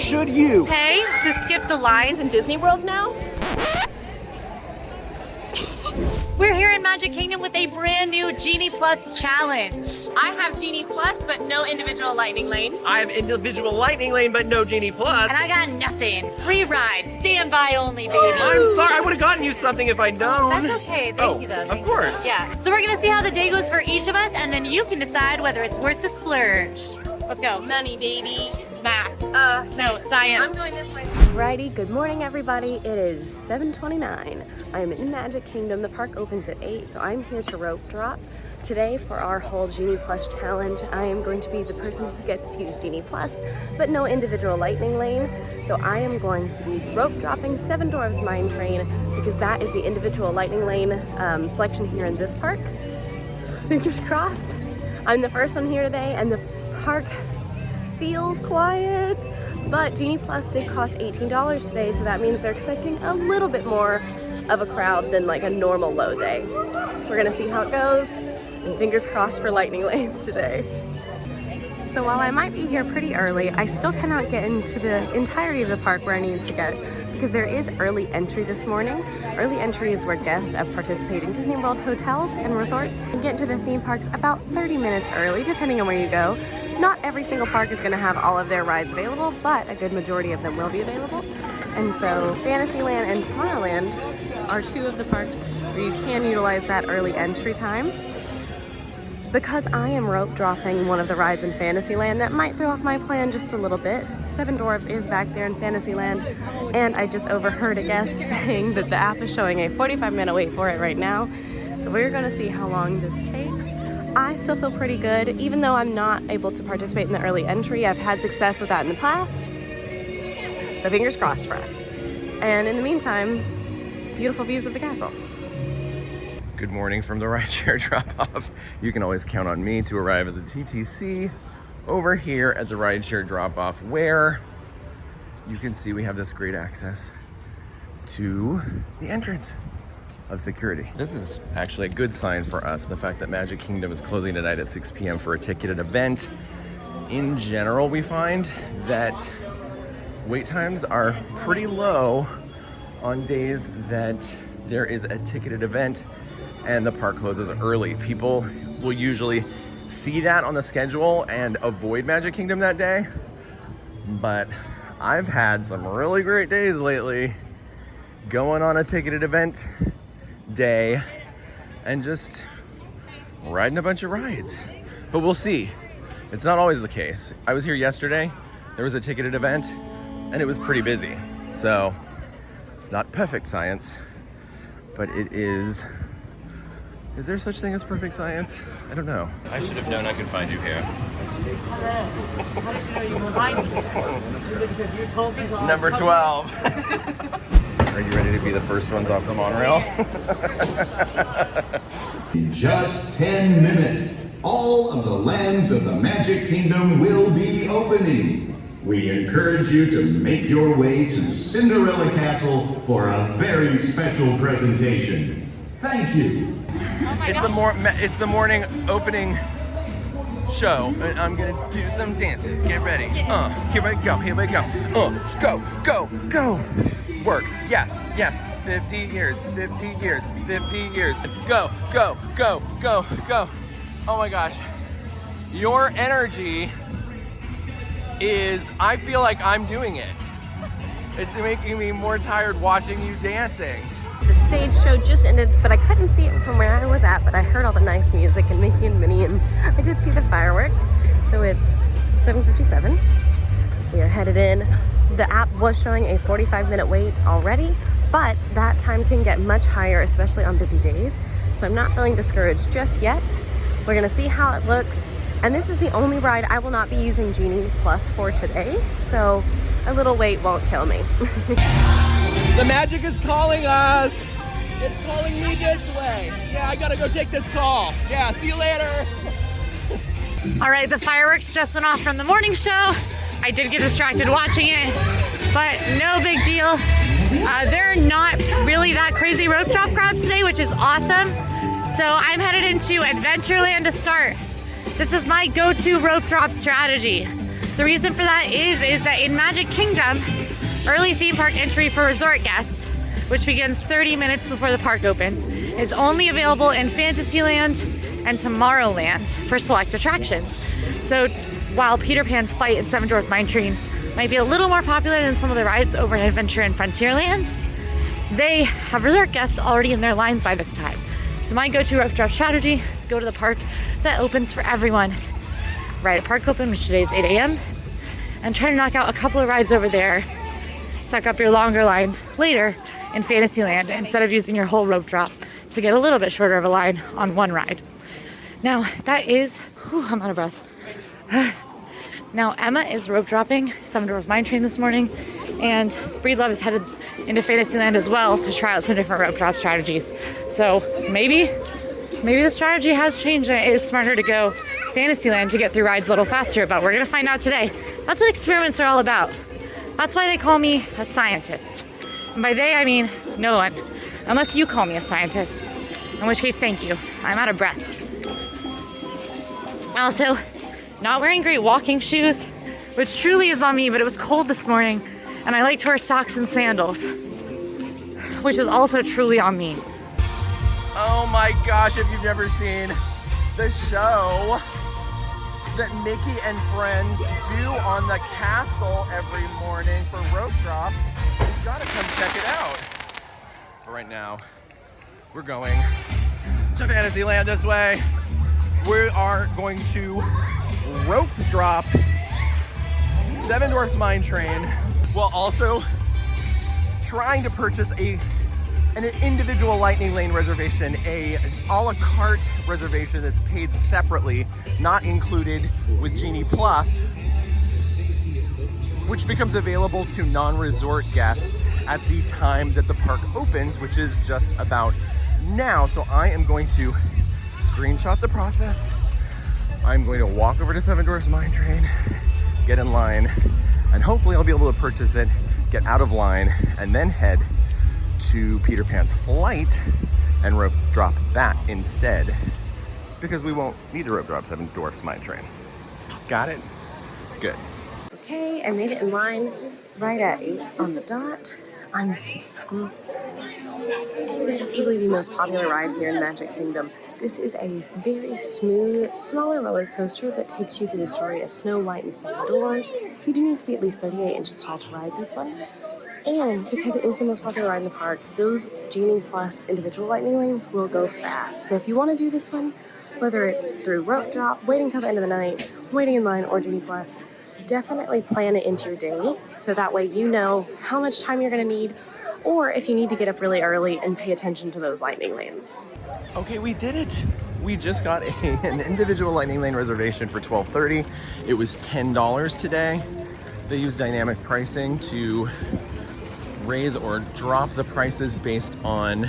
should you. Pay to skip the lines in Disney World now? We're here in Magic Kingdom with a brand new Genie Plus challenge. I have Genie Plus, but no individual lightning lane. I have individual lightning lane, but no Genie Plus. And I got nothing. Free ride, standby only, baby. I'm sorry, I would have gotten you something if I'd known. That's okay, thank you though. Of course. Yeah, so we're gonna see how the day goes for each of us, and then you can decide whether it's worth the splurge. Let's go. Money, baby. Math. No, science. I'm going this way. Alrighty, good morning everybody. It is 7:29. I'm in Magic Kingdom. The park opens at 8, so I'm here to rope drop. Today for our whole Genie Plus challenge, I am going to be the person who gets to use Genie Plus, but no individual lightning lane. So I am going to be rope dropping 7 Dwarfs Mine Train because that is the individual lightning lane selection here in this park. Fingers crossed. I'm the first one here today and the park feels quiet, but Genie Plus did cost $18 today, so that means they're expecting a little bit more of a crowd than like a normal low day. We're gonna see how it goes, and fingers crossed for lightning lanes today. So while I might be here pretty early, I still cannot get into the entirety of the park where I need to get because there is early entry this morning. Early entry is where guests of participating Disney World hotels and resorts can get into the theme parks about 30 minutes early, depending on where you go. Not every single park is going to have all of their rides available, but a good majority of them will be available. And so Fantasyland and Tomorrowland are 2 of the parks where you can utilize that early entry time. Because I am rope dropping one of the rides in Fantasyland, that might throw off my plan just a little bit. 7 Dwarfs is back there in Fantasyland, and I just overheard a guest saying that the app is showing a 45-minute wait for it right now. So we're gonna see how long this takes. I still feel pretty good, even though I'm not able to participate in the early entry. I've had success with that in the past, so fingers crossed for us. And in the meantime, beautiful views of the castle. Good morning from the rideshare drop-off. You can always count on me to arrive at the TTC over here at the rideshare drop-off, where you can see we have this great access to the entrance of security. This is actually a good sign for us, the fact that Magic Kingdom is closing tonight at 6 p.m. for a ticketed event. In general, we find that wait times are pretty low on days that there is a ticketed event and the park closes early. People will usually see that on the schedule and avoid Magic Kingdom that day. But I've had some really great days lately going on a ticketed event day and just riding a bunch of rides. But we'll see. It's not always the case. I was here yesterday. There was a ticketed event and it was pretty busy. So it's not perfect science, but it is. Is there such thing as perfect science? I don't know. I should have known I could find you here. How did you know you could find me? Is it because you told me so? Number 12. Are you ready to be the first ones off the monorail? In just 10 minutes, all of the lands of the Magic Kingdom will be opening. We encourage you to make your way to Cinderella Castle for a very special presentation. Thank you. It's the morning opening show, and I'm gonna do some dances. Get ready. Here we go. Here we go. Go, go, go. Work. Yes, yes. 50 years. 50 years. 50 years. Go, go, go, go, go. Oh my gosh. Your energy is. I feel like I'm doing it. It's making me more tired watching you dancing. The stage show just ended, but I couldn't see it from where I was at, but I heard all the nice music and Mickey and Minnie, and I did see the fireworks. So it's 7:57. We are headed in. The app was showing a 45-minute wait already, but that time can get much higher, especially on busy days. So I'm not feeling discouraged just yet. We're gonna see how it looks. And this is the only ride I will not be using Genie Plus for today. So a little wait won't kill me. The magic is calling us. It's calling me this way. Yeah, I gotta go take this call. Yeah, see you later. All right, the fireworks just went off from the morning show. I did get distracted watching it, but no big deal. There are not really that crazy rope drop crowds today, which is awesome. So I'm headed into Adventureland to start. This is my go-to rope drop strategy. The reason for that is that in Magic Kingdom, early theme park entry for resort guests, which begins 30 minutes before the park opens, is only available in Fantasyland and Tomorrowland for select attractions. So while Peter Pan's Flight and Seven Dwarfs Mine Train might be a little more popular than some of the rides over in Adventure and Frontierland, they have resort guests already in their lines by this time. So my go-to rope drop strategy, go to the park that opens for everyone right at park open, which today is 8 a.m. and try to knock out a couple of rides over there, suck up your longer lines later in Fantasyland instead of using your whole rope drop to get a little bit shorter of a line on one ride. Now that is, I'm out of breath. Now Emma is rope dropping Seven Dwarfs Mine Train this morning, and Breedlove is headed into Fantasyland as well to try out some different rope drop strategies. So maybe the strategy has changed and it is smarter to go Fantasyland to get through rides a little faster, but we're gonna find out today. That's what experiments are all about. That's why they call me a scientist. And by they, I mean no one, unless you call me a scientist, in which case, thank you. I'm out of breath. Also, not wearing great walking shoes, which truly is on me, but it was cold this morning, and I like to wear socks and sandals, which is also truly on me. Oh my gosh, if you've never seen the show that Mickey and friends do on the castle every morning for rope drop, you've got to come check it out. But right now, we're going to Fantasyland this way. We are going to rope drop Seven Dwarfs Mine Train while also trying to purchase an individual Lightning Lane reservation, a a la carte reservation that's paid separately, not included with Genie Plus, which becomes available to non-resort guests at the time that the park opens, which is just about now. So I am going to screenshot the process. I'm going to walk over to Seven Dwarfs Mine Train, get in line, and hopefully I'll be able to purchase it, get out of line, and then head to Peter Pan's Flight and rope drop that instead, because we won't need to rope drop Seven Dwarfs Mine Train. Got it? Good. Okay, I made it in line right at 8 on the dot. This is easily the most popular ride here in Magic Kingdom. This is a very smooth, smaller roller coaster that takes you through the story of Snow White and Seven Dwarfs. You do need to be at least 38 inches tall to ride this one. And because it is the most popular ride in the park, those Genie Plus individual Lightning Lanes will go fast. So if you want to do this one, whether it's through rope drop, waiting till the end of the night, waiting in line, or Genie Plus, definitely plan it into your day so that way you know how much time you're going to need, or if you need to get up really early and pay attention to those Lightning Lanes. Okay, we did it. We just got an individual Lightning Lane reservation for $12.30. It was $10 today. They use dynamic pricing to raise or drop the prices based on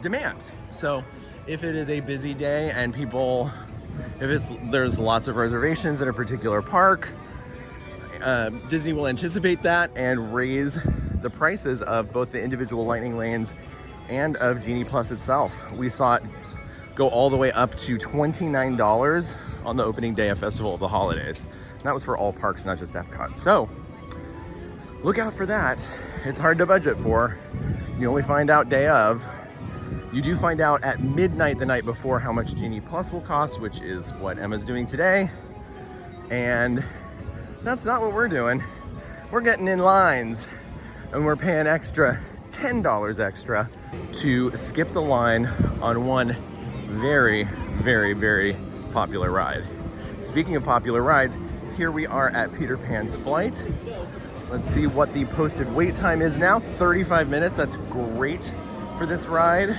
demand. So if it is a busy day and there's lots of reservations in a particular park, Disney will anticipate that and raise the prices of both the individual Lightning Lanes and of Genie Plus itself. We saw it go all the way up to $29 on the opening day of Festival of the Holidays. And that was for all parks, not just Epcot. So look out for that. It's hard to budget for. You only find out day of. You do find out at midnight the night before how much Genie Plus will cost, which is what Emma's doing today. And that's not what we're doing. We're getting in lines and we're paying extra, $10 extra to skip the line on one very, very, very popular ride. Speaking of popular rides, here we are at Peter Pan's Flight. Let's see what the posted wait time is now. 35 minutes, that's great for this ride.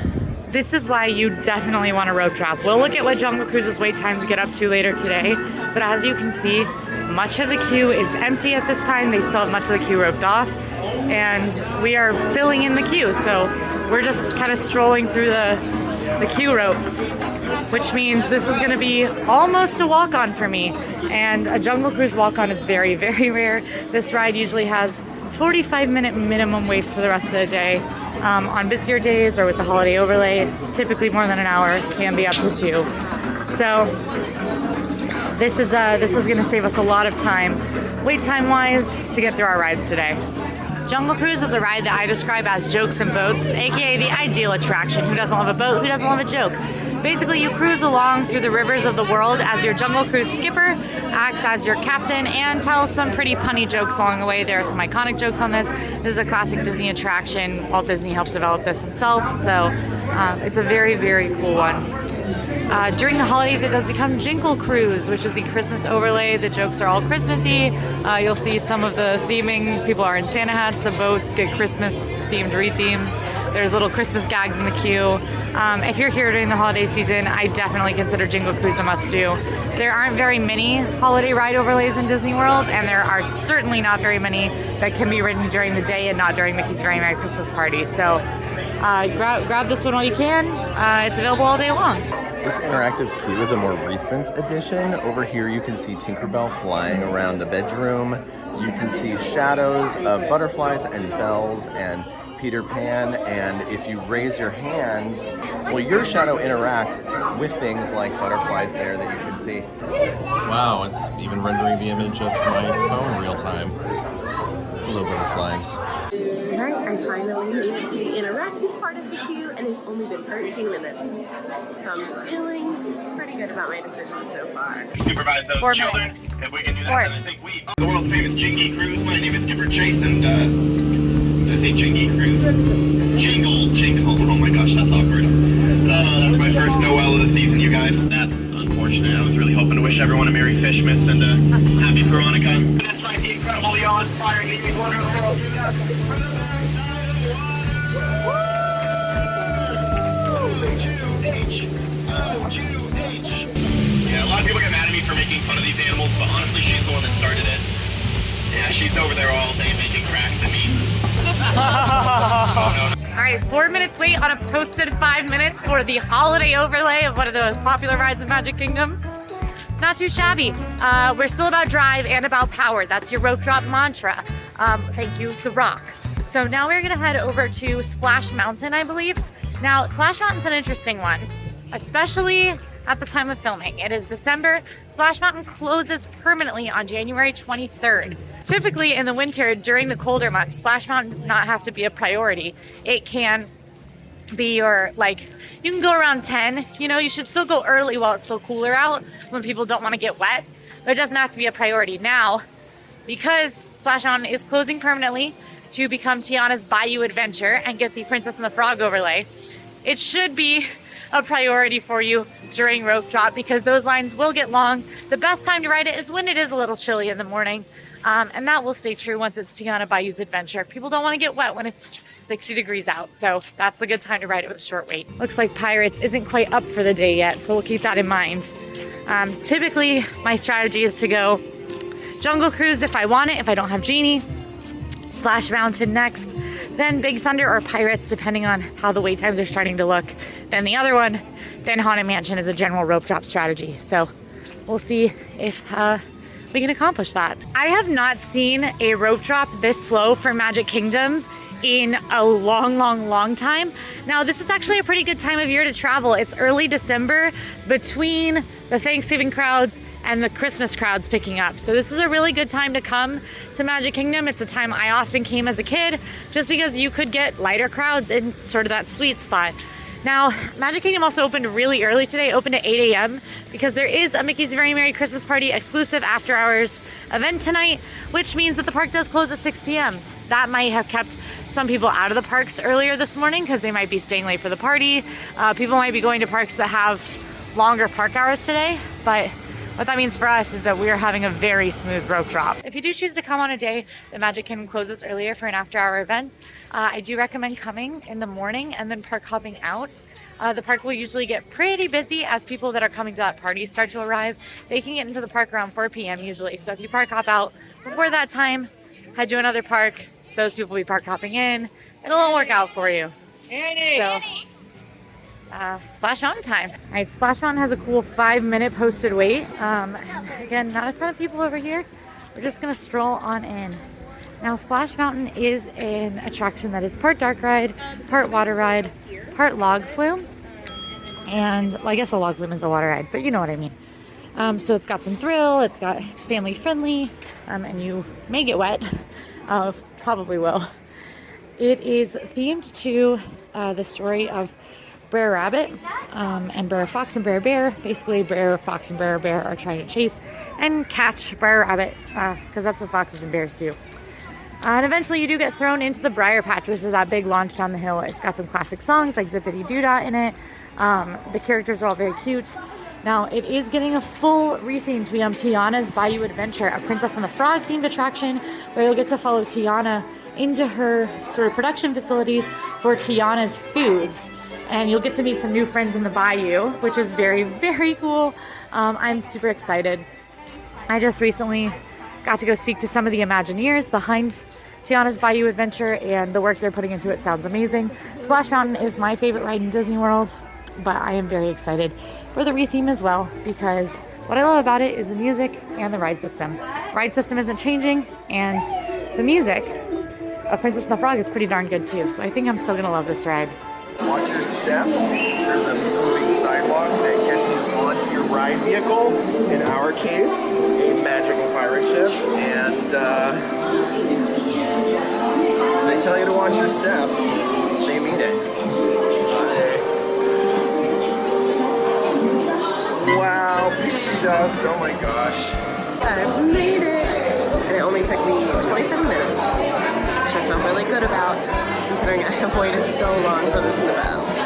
This is why you definitely want to rope drop. We'll look at what Jungle Cruise's wait times get up to later today, but as you can see, much of the queue is empty at this time. They still have much of the queue roped off, and we are filling in the queue. So we're just kind of strolling through the queue ropes, which means this is going to be almost a walk-on for me. And a Jungle Cruise walk-on is very, very rare. This ride usually has 45-minute minimum waits for the rest of the day. On busier days or with the holiday overlay, it's typically more than an hour, can be up to 2. So this is gonna save us a lot of time, wait time wise, to get through our rides today. Jungle Cruise is a ride that I describe as jokes and boats, aka the ideal attraction. Who doesn't love a boat? Who doesn't love a joke? Basically, you cruise along through the rivers of the world as your Jungle Cruise skipper acts as your captain and tells some pretty punny jokes along the way. There are some iconic jokes on this. This is a classic Disney attraction. Walt Disney helped develop this himself, so it's a very, very cool one. During the holidays, it does become Jingle Cruise, which is the Christmas overlay. The jokes are all Christmassy. You'll see some of the theming. People are in Santa hats. The boats get Christmas-themed re-themes. There's little Christmas gags in the queue. If you're here during the holiday season, I definitely consider Jingle Cruise a must-do. There aren't very many holiday ride overlays in Disney World, and there are certainly not very many that can be ridden during the day and not during Mickey's Very Merry Christmas Party. So grab this one while you can. It's available all day long. This interactive queue is a more recent addition. Over here you can see Tinkerbell flying around the bedroom. You can see shadows of butterflies and bells and Peter Pan, and if you raise your hands, well, your shadow interacts with things like butterflies there that you can see. Wow, it's even rendering the image of my phone real time. Hello, butterflies. Alright, I finally made it to the interactive part of the queue, and it's only been 13 minutes. So I'm feeling pretty good about my decision so far. Supervise those 4 children. minutes. If we can do that, 4. then I think we the world famous Genie Cruise. My name is Skipper Chase, and I say Genie Cruise. Jingle. Oh my gosh, that's awkward. That's my first Noel of the season, you guys. That's unfortunate. I was really hoping to wish everyone a Merry Fishmas and Happy Veronica. It's like the incredible, the awe-inspiring, the wonderful. Yeah, a lot of people get mad at me for making fun of these animals, but honestly, she's the one that started it. Yeah, she's over there all day making cracks at me. All right, 4 minutes wait on a posted 5 minutes for the holiday overlay of one of the most popular rides in Magic Kingdom. Not too shabby. We're still about drive and about power. That's your rope drop mantra. Thank you, The Rock. So now we're gonna head over to Splash Mountain, I believe. Now, Splash Mountain's an interesting one, especially at the time of filming. It is December. Splash Mountain closes permanently on January 23rd. Typically in the winter, during the colder months, Splash Mountain does not have to be a priority. It can be your, you can go around 10. You know, you should still go early while it's still cooler out when people don't want to get wet, but it doesn't have to be a priority. Now, because Splash Mountain is closing permanently to become Tiana's Bayou Adventure and get the Princess and the Frog overlay, it should be a priority for you during rope drop because those lines will get long. The best time to ride it is when it is a little chilly in the morning. And that will stay true once it's Tiana Bayou's Adventure. People don't want to get wet when it's 60 degrees out, so that's the good time to ride it with a short wait. Looks like Pirates isn't quite up for the day yet, so we'll keep that in mind. Typically, my strategy is to go Jungle Cruise if I want it, if I don't have Genie, Splash Mountain next, then Big Thunder or Pirates, depending on how the wait times are starting to look. Then the other one, then Haunted Mansion is a general rope drop strategy. So we'll see if we can accomplish that. I have not seen a rope drop this slow for Magic Kingdom in a long time. Now, this is actually a pretty good time of year to travel. It's early December between the Thanksgiving crowds and the Christmas crowds picking up. So this is a really good time to come to Magic Kingdom. It's a time I often came as a kid just because you could get lighter crowds in sort of that sweet spot. Now, Magic Kingdom also opened really early today, opened at 8 a.m. because there is a Mickey's Very Merry Christmas Party exclusive after hours event tonight, which means that the park does close at 6 p.m. That might have kept some people out of the parks earlier this morning because they might be staying late for the party. People might be going to parks that have longer park hours today, but what that means for us is that we are having a very smooth rope drop. If you do choose to come on a day that Magic Kingdom closes earlier for an after-hour event, I do recommend coming in the morning and then park hopping out. The park will usually get pretty busy as people that are coming to that party start to arrive. They can get into the park around 4 p.m. usually. So if you park hop out before that time, head to another park, those people will be park hopping in. It'll all work out for you. So, Splash Mountain time. All right, Splash Mountain has a cool 5-minute posted wait. Again, not a ton of people over here. We're just gonna stroll on in. Now, Splash Mountain is an attraction that is part dark ride, part water ride, part log flume. And, well, I guess a log flume is a water ride, but you know what I mean. So it's got some thrill, it's family friendly, and you may get wet, probably will. It is themed to the story of Brer Rabbit and Brer Fox and Brer Bear. Basically, Brer Fox and Brer Bear are trying to chase and catch Brer Rabbit, because that's what foxes and bears do. And eventually you do get thrown into the Briar Patch, which is that big launch down the hill. It's got some classic songs like Zippity Doo Dah in it. The characters are all very cute. Now, it is getting a full retheme to become Tiana's Bayou Adventure, a Princess and the Frog themed attraction where you'll get to follow Tiana into her sort of production facilities for Tiana's foods. And you'll get to meet some new friends in the bayou, which is very, very cool. I'm super excited. I just recently got to go speak to some of the Imagineers behind Tiana's Bayou Adventure, and the work they're putting into it sounds amazing. Splash Mountain is my favorite ride in Disney World, but I am very excited for the retheme as well, because what I love about it is the music and the ride system. The ride system isn't changing, and the music of Princess and the Frog is pretty darn good too, so I think I'm still gonna love this ride. Watch your step. There's a moving sidewalk that gets you onto your ride vehicle. In our case, a magical pirate ship. And they tell you to watch your step. They mean it. Wow, pixie dust. Oh my gosh. I've made it! And it only took me 27 minutes, which I feel really good about, considering I have waited so long for this in the past.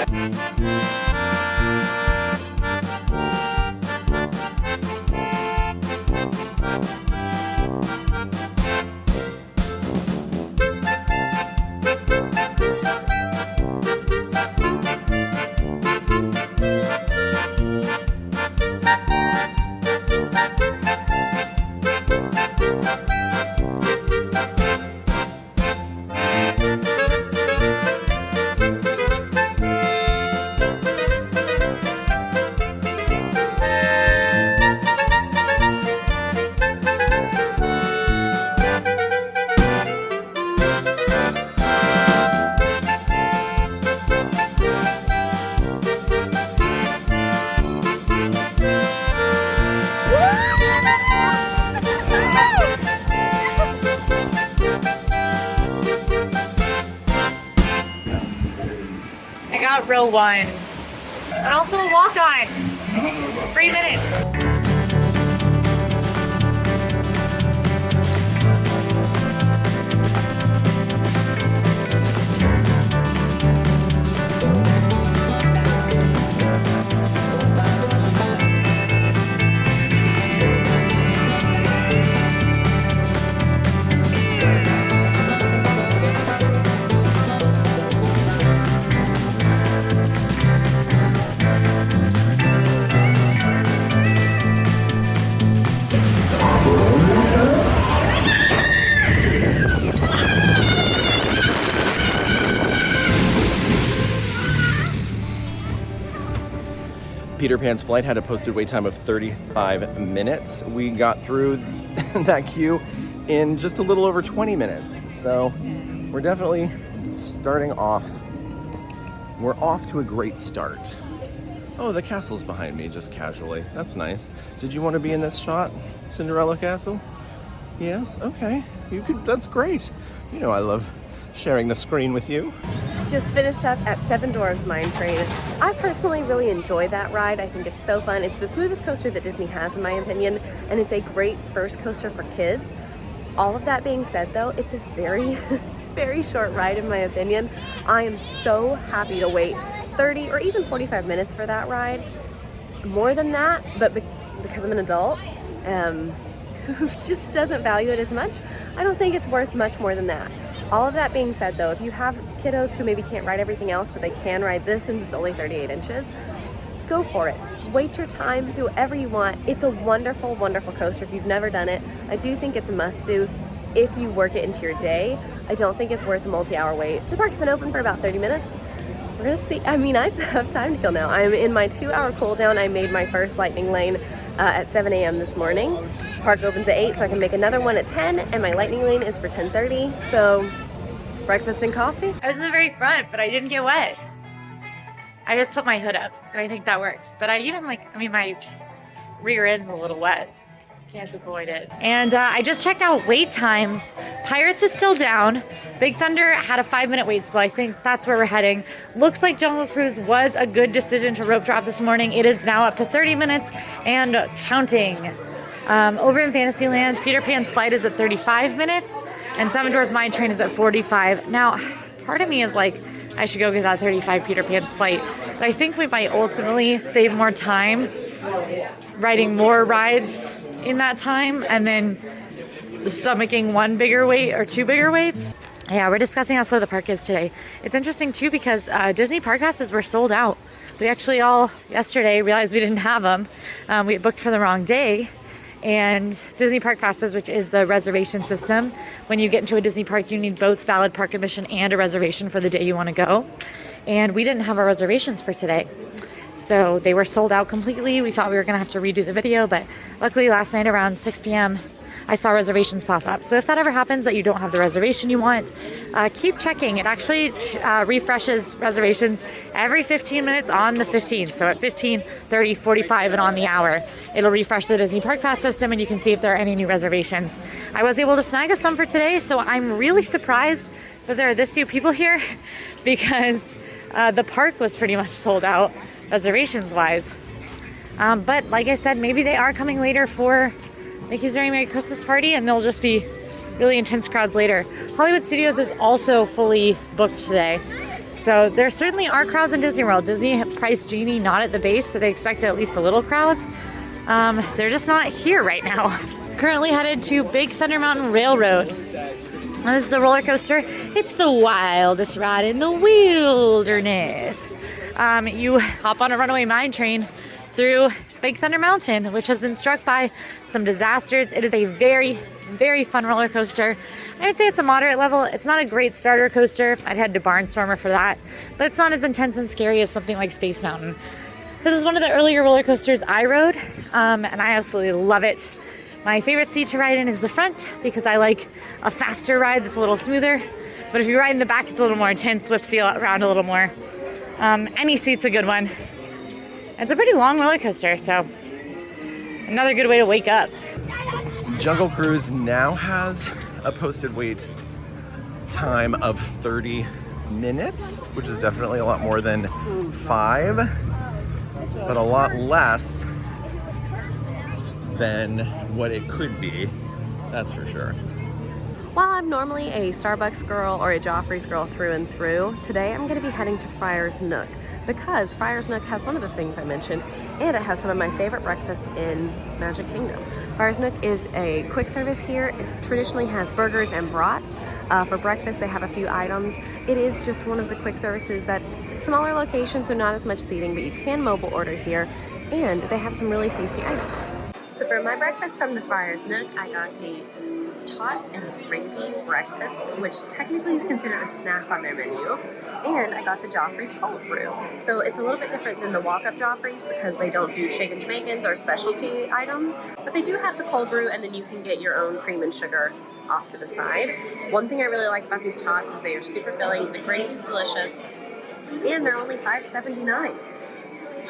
Row 1, and also a walk-on. 3 minutes. Peter Pan's flight had a posted wait time of 35 minutes. We got through that queue in just a little over 20 minutes. So we're definitely starting off. We're off to a great start. Oh, the castle's behind me, just casually. That's nice. Did you want to be in this shot, Cinderella Castle? Yes? Okay. You could. That's great. You know I love sharing the screen with you. Just finished up at Seven Dwarfs Mine Train. I personally really enjoy that ride. I think it's so fun. It's the smoothest coaster that Disney has, in my opinion, and it's a great first coaster for kids. All of that being said, though, it's a very, very short ride, in my opinion. I am so happy to wait 30 or even 45 minutes for that ride. More than that, but because I'm an adult who just doesn't value it as much, I don't think it's worth much more than that. All of that being said, though, if you have kiddos who maybe can't ride everything else, but they can ride this since it's only 38 inches, go for it. Wait your time, do whatever you want. It's a wonderful, wonderful coaster. If you've never done it, I do think it's a must-do if you work it into your day. I don't think it's worth a multi-hour wait. The park's been open for about 30 minutes. We're gonna see. I mean, I just have time to kill now. I'm in my 2-hour cool down. I made my first lightning lane at 7 a.m. this morning. Park opens at 8, so I can make another one at 10, and my lightning lane is for 10:30. So breakfast and coffee. I was in the very front, but I didn't get wet. I just put my hood up, and I think that worked. But I even my rear end's a little wet. Can't avoid it. And I just checked out wait times. Pirates is still down. Big Thunder had a 5-minute wait still. I think that's where we're heading. Looks like Jungle Cruise was a good decision to rope drop this morning. It is now up to 30 minutes and counting. Over in Fantasyland, Peter Pan's flight is at 35 minutes and Seven Dwarfs Mine Train is at 45. Now, part of me is like, I should go get that 35 Peter Pan's flight. But I think we might ultimately save more time riding more rides in that time and then stomaching one bigger weight or two bigger weights. Yeah, we're discussing how slow the park is today. It's interesting too because Disney park passes were sold out. We actually all yesterday realized we didn't have them. We had booked for the wrong day. And Disney Park Passes, which is the reservation system, when you get into a Disney park, you need both valid park admission and a reservation for the day you want to go. And we didn't have our reservations for today. So they were sold out completely. We thought we were going to have to redo the video, but luckily last night around 6 p.m., I saw reservations pop up. So if that ever happens that you don't have the reservation you want, keep checking. It actually refreshes reservations every 15 minutes on the 15th. So at 15, 30, 45, and on the hour, it'll refresh the Disney Park Pass system and you can see if there are any new reservations. I was able to snag us some for today, so I'm really surprised that there are this few people here because the park was pretty much sold out reservations-wise. But like I said, maybe they are coming later for Mickey's Very Merry Christmas Party, and there'll just be really intense crowds later. Hollywood Studios is also fully booked today. So there certainly are crowds in Disney World. Disney priced Genie not at the base, so they expected at least a little crowds. They're just not here right now. Currently headed to Big Thunder Mountain Railroad. Now, this is a roller coaster. It's the wildest ride in the wilderness. You hop on a runaway mine train through Big Thunder Mountain, which has been struck by some disasters. It is a very, very fun roller coaster. I would say it's a moderate level. It's not a great starter coaster. I'd head to Barnstormer for that, but it's not as intense and scary as something like Space Mountain. This is one of the earlier roller coasters I rode, and I absolutely love it. My favorite seat to ride in is the front because I like a faster ride that's a little smoother, but if you ride in the back, it's a little more intense, whips you around a little more. Any seat's a good one. It's a pretty long roller coaster, so another good way to wake up. Jungle Cruise now has a posted wait time of 30 minutes, which is definitely a lot more than 5, but a lot less than what it could be, that's for sure. While I'm normally a Starbucks girl or a Joffrey's girl through and through, today I'm going to be heading to Friar's Nook because Friar's Nook has one of the things I mentioned, and it has some of my favorite breakfasts in Magic Kingdom. Friar's Nook is a quick service here. It traditionally has burgers and brats. For breakfast, they have a few items. It is just one of the quick services that smaller location, so not as much seating, but you can mobile order here, and they have some really tasty items. So for my breakfast from the Friar's Nook, I got the tots and gravy breakfast, which technically is considered a snack on their menu, and I got the Joffrey's cold brew. So it's a little bit different than the walk-up Joffrey's because they don't do shaken Jamaicans or specialty items, but they do have the cold brew, and then you can get your own cream and sugar off to the side. One thing I really like about these tots is they are super filling, the gravy's delicious, and they're only $5.79.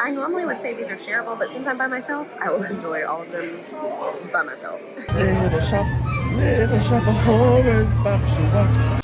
I normally would say these are shareable, but since I'm by myself, I will enjoy all of them by myself. Little shop of horrors, Bob.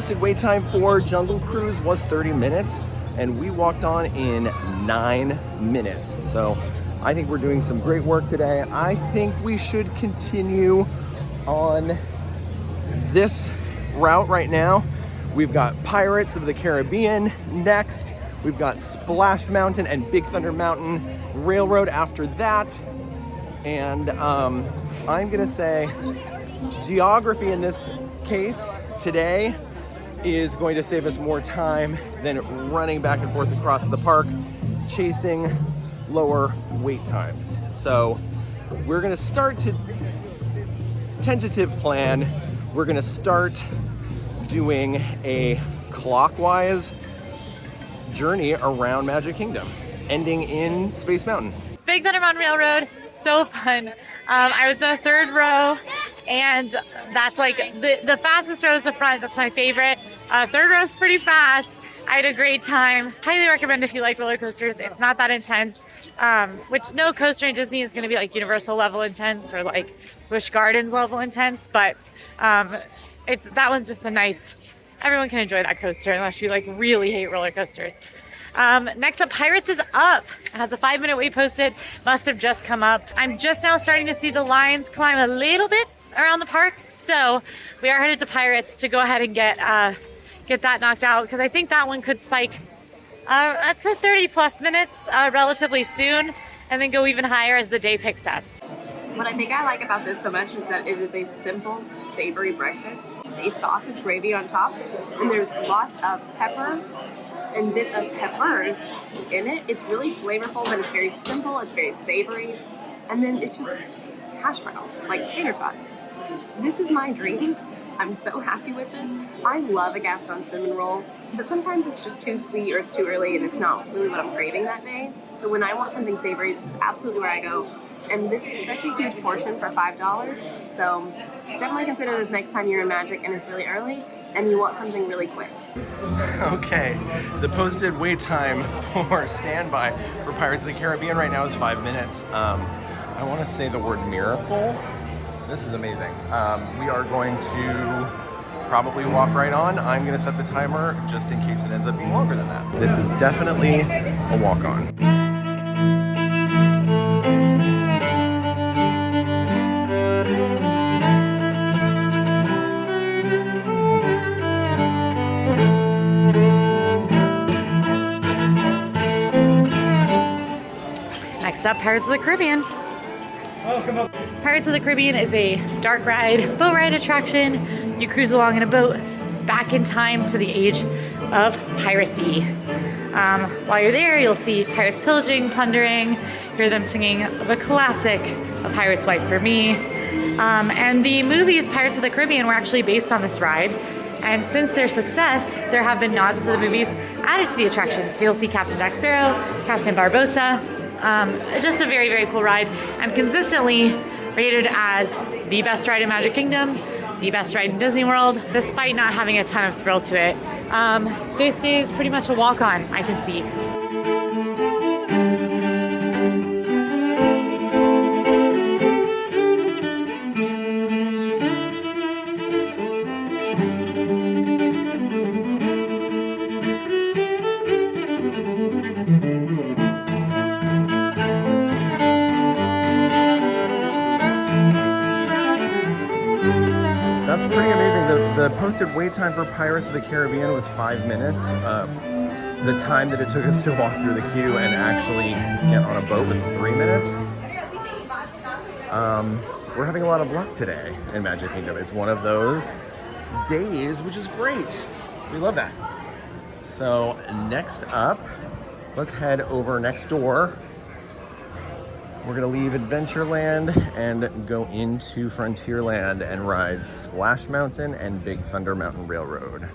posted wait time for Jungle Cruise was 30 minutes, and we walked on in 9 minutes. So I think we're doing some great work today. I think we should continue on this route right now. We've got Pirates of the Caribbean next. We've got Splash Mountain and Big Thunder Mountain Railroad after that. And I'm gonna say geography in this case today is going to save us more time than running back and forth across the park chasing lower wait times. So we're gonna start to tentative plan. We're gonna start doing a clockwise journey around Magic Kingdom, ending in Space Mountain. Big Thunder Mountain Railroad, so fun. I was in the third row, and that's like the fastest row is the front. That's my favorite. Third row is pretty fast. I had a great time. Highly recommend if you like roller coasters. It's not that intense, which no coaster in Disney is going to be like Universal level intense or like Busch Gardens level intense, but that one's just a nice, everyone can enjoy that coaster unless you like really hate roller coasters. Next up, Pirates is up. It has a 5-minute wait posted, must have just come up. I'm just now starting to see the lines climb a little bit around the park, so we are headed to Pirates to go ahead and get that knocked out, because I think that one could spike I'd say 30 plus minutes relatively soon, and then go even higher as the day picks up. What I think I like about this so much is that it is a simple, savory breakfast. It's a sausage gravy on top, and there's lots of pepper and bits of peppers in it. It's really flavorful, but it's very simple, it's very savory. And then it's just hash browns, like tater tots. This is my dream. I'm so happy with this. I love a Gaston cinnamon roll, but sometimes it's just too sweet or it's too early and it's not really what I'm craving that day. So when I want something savory, this is absolutely where I go. And this is such a huge portion for $5. So definitely consider this next time you're in Magic and it's really early and you want something really quick. Okay, the posted wait time for standby for Pirates of the Caribbean right now is 5 minutes. I want to say the word miracle. This is amazing. We are going to probably walk right on. I'm going to set the timer just in case it ends up being longer than that. This is definitely a walk-on. Next up, Pirates of the Caribbean. Pirates of the Caribbean is a dark ride, boat ride attraction. You cruise along in a boat back in time to the age of piracy. While you're there, you'll see pirates pillaging, plundering, hear them singing the classic A Pirate's Life for Me. And the movies Pirates of the Caribbean were actually based on this ride. And since their success, there have been nods to the movies added to the attractions. So you'll see Captain Jack Sparrow, Captain Barbossa. Just a very, very cool ride, and consistently rated as the best ride in Magic Kingdom, the best ride in Disney World, despite not having a ton of thrill to it. This is pretty much a walk-on, I can see. That's pretty amazing. The posted wait time for Pirates of the Caribbean was 5 minutes. The time that it took us to walk through the queue and actually get on a boat was 3 minutes. We're having a lot of luck today in Magic Kingdom. It's one of those days, which is great. We love that. So next up, let's head over next door. We're gonna leave Adventureland and go into Frontierland and ride Splash Mountain and Big Thunder Mountain Railroad.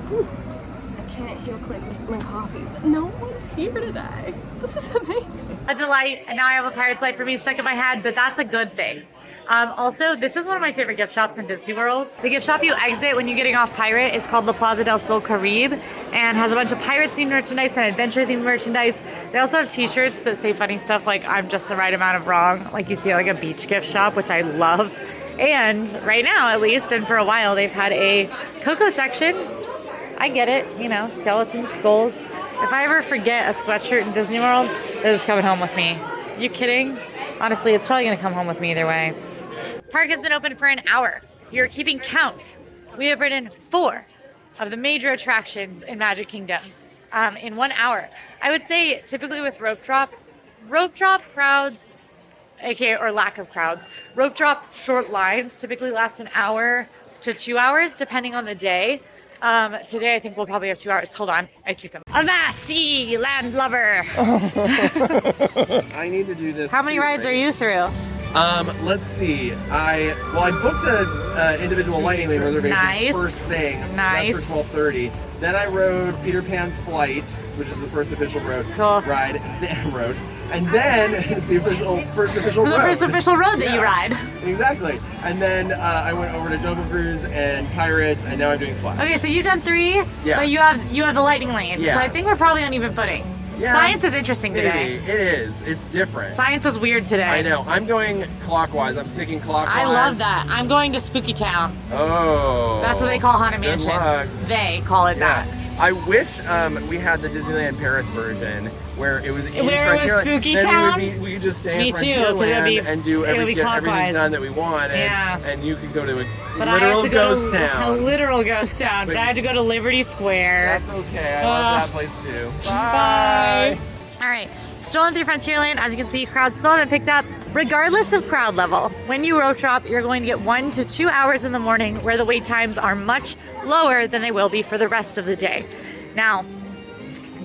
I can't heel click my coffee, but no one's here today. This is amazing. A delight, and now I have A Pirate's Life for Me stuck in my head, but that's a good thing. Also, this is one of my favorite gift shops in Disney World. The gift shop you exit when you're getting off Pirate is called La Plaza del Sol Caribe and has a bunch of pirate-themed merchandise and adventure-themed merchandise. They also have t-shirts that say funny stuff like I'm just the right amount of wrong, like you see like a beach gift shop, which I love. And right now, at least, and for a while, they've had a Coco section. I get it, you know, skeletons, skulls. If I ever forget a sweatshirt in Disney World, this is coming home with me. You kidding? Honestly, it's probably gonna come home with me either way. Park has been open for an hour. You're keeping count. We have ridden 4 of the major attractions in Magic Kingdom in 1 hour. I would say typically with rope drop crowds, aka or lack of crowds, rope drop short lines typically last an hour to 2 hours depending on the day. Today I think we'll probably have 2 hours. Hold on, I see something. Avasti, land lover. I need to do this. How many rides are you through? Let's see. I booked a individual lightning lane reservation Nice. first thing. Nice. That's for 12:30. Then I rode Peter Pan's Flight, which is the first official Cool. ride. And then it's the first official The road. first official road that you Yeah. ride. Exactly. And then I went over to Jungle Cruise and Pirates, and now I'm doing Splash. Okay, so you've done 3, Yeah. but you have the lightning lane. Yeah. So I think we're probably on even footing. Yeah. Science is interesting today. Maybe. It is. It's different. Science is weird today. I know. I'm going clockwise. I'm sticking clockwise. I love that. I'm going to Spooky Town. Oh. That's what they call Haunted Good Mansion. luck. They call it Yeah. that. I wish we had the Disneyland Paris version where it was in Where it was Frontierland. Spooky Then Town? we could just stay Me in too, 'cause it would Frontierland be- and do it would be get everything clockwise. done that we want, Yeah. and you could go to a But I literal have to go ghost to town. a literal ghost town. But I have to go to Liberty Square. That's okay. I love that place too. Bye. All right, strolling through Frontierland. As you can see, crowds still haven't picked up. Regardless of crowd level, when you rope drop, you're going to get 1 to 2 hours in the morning where the wait times are much lower than they will be for the rest of the day. Now,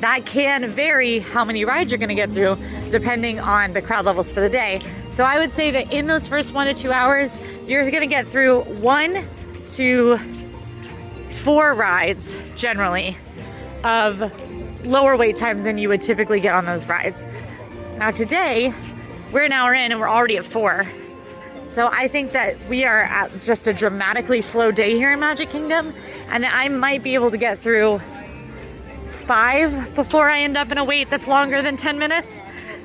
that can vary how many rides you're going to get through depending on the crowd levels for the day. So I would say that in those first 1 to 2 hours, you're going to get through 1 to 4 rides generally of lower wait times than you would typically get on those rides. Now today, we're an hour in and we're already at 4. So I think that we are at just a dramatically slow day here in Magic Kingdom, and I might be able to get through 5 before I end up in a wait that's longer than 10 minutes.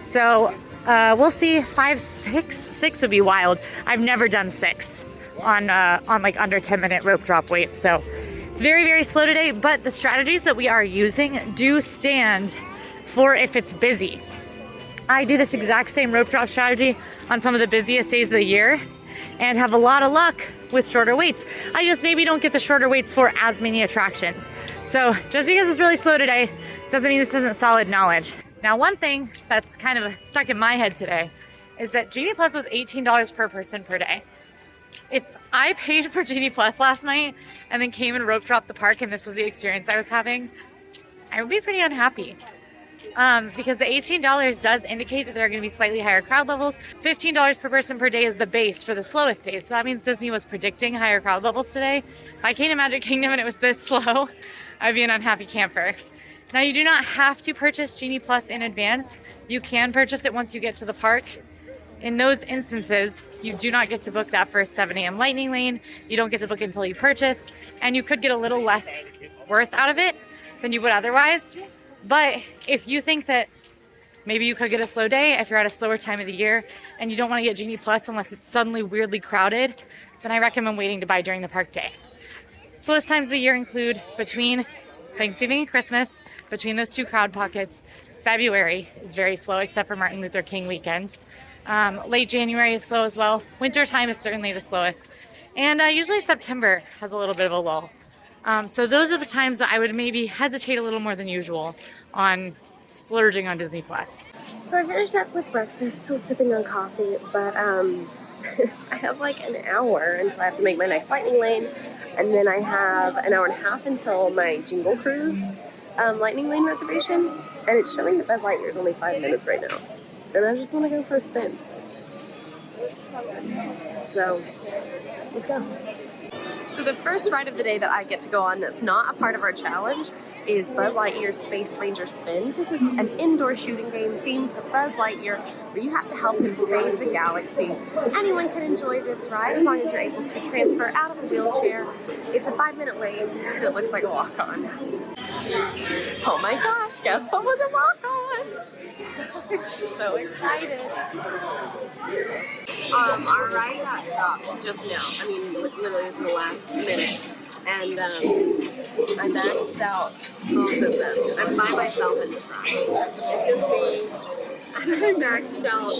So we'll see. 5, 6. 6 would be wild. I've never done 6 on like under 10-minute rope drop waits. So it's very, very slow today, but the strategies that we are using do stand for if it's busy. I do this exact same rope drop strategy on some of the busiest days of the year and have a lot of luck with shorter waits. I just maybe don't get the shorter waits for as many attractions. So just because it's really slow today doesn't mean this isn't solid knowledge. Now, one thing that's kind of stuck in my head today is that Genie Plus was $18 per person per day. If I paid for Genie Plus last night and then came and rope dropped the park and this was the experience I was having, I would be pretty unhappy. Because the $18 does indicate that there are going to be slightly higher crowd levels. $15 per person per day is the base for the slowest days. So that means Disney was predicting higher crowd levels today. If I came to Magic Kingdom and it was this slow, I'd be an unhappy camper. Now, you do not have to purchase Genie Plus in advance. You can purchase it once you get to the park. In those instances, you do not get to book that first 7 a.m. lightning lane. You don't get to book until you purchase. And you could get a little less worth out of it than you would otherwise. But if you think that maybe you could get a slow day, if you're at a slower time of the year and you don't want to get Genie Plus unless it's suddenly weirdly crowded, then I recommend waiting to buy during the park day. Slowest times of the year include between Thanksgiving and Christmas, between those 2 crowd pockets. February is very slow except for Martin Luther King weekend. Late January is slow as well. Winter time is certainly the slowest. And usually September has a little bit of a lull. So those are the times that I would maybe hesitate a little more than usual on splurging on Disney Plus. So I finished up with breakfast, still sipping on coffee, but I have like an hour until I have to make my next lightning lane, and then I have an hour and a half until my Jingle Cruise lightning lane reservation, and it's showing that Buzz Lightyear is only 5 minutes right now, and I just want to go for a spin. So So the first ride of the day that I get to go on that's not a part of our challenge is Buzz Lightyear's Space Ranger Spin. This is an indoor shooting game themed to Buzz Lightyear where you have to help him save the galaxy. Anyone can enjoy this ride as long as you're able to transfer out of a wheelchair. It's a 5-minute wait and it looks like a walk-on. Oh my gosh, guess what was a walk-on? So excited. Our ride got stopped just now. I mean, literally in the last minute. And I maxed out both of them. I'm by myself in this ride. It's just me. And I maxed out.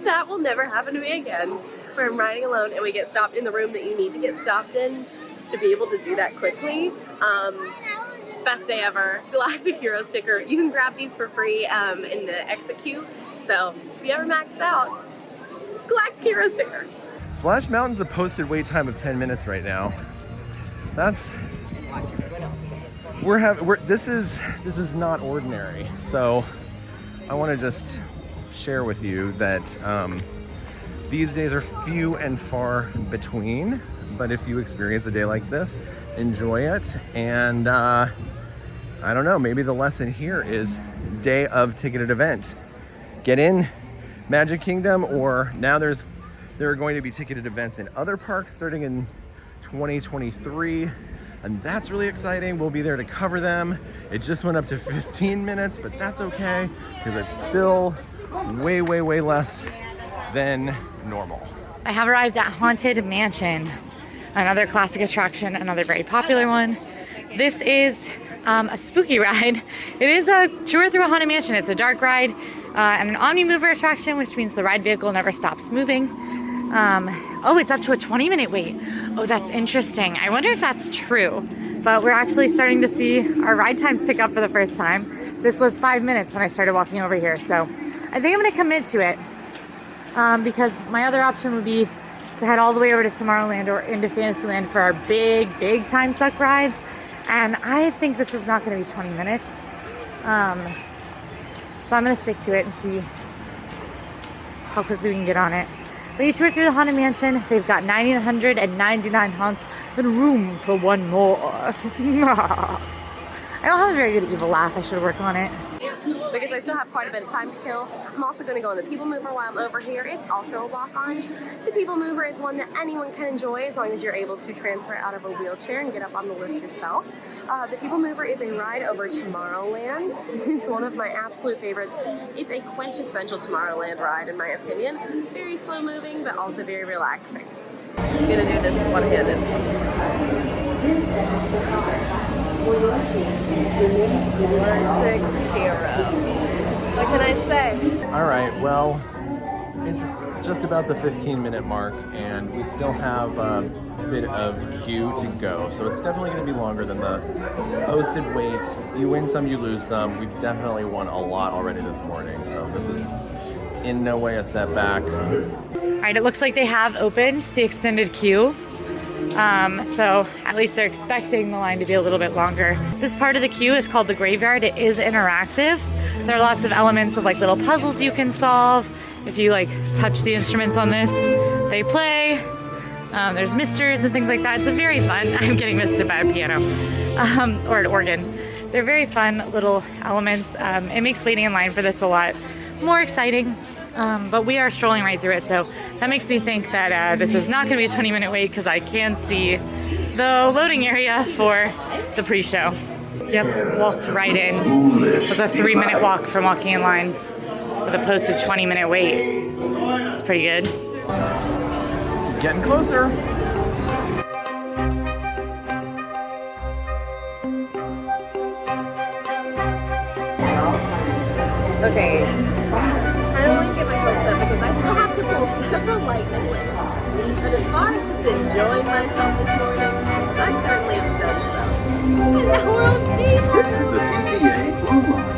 That will never happen to me again. Where I'm riding alone and we get stopped in the room that you need to get stopped in to be able to do that quickly. Best day ever. Galactic Hero sticker. You can grab these for free in the exit queue. So if you ever max out, Galactic Hero sticker. Splash Mountain's a posted wait time of 10 minutes right now. That's this is not ordinary. So I want to just share with you that these days are few and far between. But if you experience a day like this, enjoy it. And I don't know, maybe the lesson here is day of ticketed event. Get in Magic Kingdom, or now there are going to be ticketed events in other parks starting in 2023. And that's really exciting. We'll be there to cover them. It just went up to 15 minutes, but that's okay because it's still way, way, way less than normal. I have arrived at Haunted Mansion, another classic attraction, another very popular one. This is a spooky ride. It is a tour through a haunted mansion. It's a dark ride and an omni-mover attraction, which means the ride vehicle never stops moving. Oh, it's up to a 20-minute wait. Oh, that's interesting. I wonder if that's true. But we're actually starting to see our ride times tick up for the first time. This was 5 minutes when I started walking over here. So I think I'm going to commit to it because my other option would be to head all the way over to Tomorrowland or into Fantasyland for our big, big time suck rides. And I think this is not going to be 20 minutes. So I'm going to stick to it and see how quickly we can get on it. But you tour through the Haunted Mansion. They've got 999 haunts and room for one more. I don't have a very good evil laugh. I should work on it. Because I still have quite a bit of time to kill. I'm also going to go on the People Mover while I'm over here. It's also a walk-on. The People Mover is one that anyone can enjoy as long as you're able to transfer out of a wheelchair and get up on the lift yourself. The People Mover is a ride over Tomorrowland. It's one of my absolute favorites. It's a quintessential Tomorrowland ride in my opinion. Very slow moving, but also very relaxing. I'm going to do this one-handed. Galactic Hero. What can I say? All right, well, it's just about the 15-minute mark, and we still have a bit of queue to go. So it's definitely going to be longer than the posted wait. You win some, you lose some. We've definitely won a lot already this morning, so this is in no way a setback. All right, it looks like they have opened the extended queue. So at least they're expecting the line to be a little bit longer. This part of the queue is called the Graveyard. It is interactive. There are lots of elements of like little puzzles you can solve. If you like touch the instruments on this, they play. There's misters and things like that. It's a very fun, I'm getting misted by a piano or an organ. They're very fun little elements. It makes waiting in line for this a lot more exciting. But we are strolling right through it, so that makes me think that this is not going to be a 20-minute wait because I can see the loading area for the pre-show. Yep, walked right in. It was a 3-minute walk from walking in line with a posted 20-minute wait. It's pretty good. Getting closer. Okay. I don't want to get my hopes up because I still have to pull several lightning limits. But as far as just enjoying myself this morning, I certainly have done so. And now we're on cable. This is the TTA Blue Line.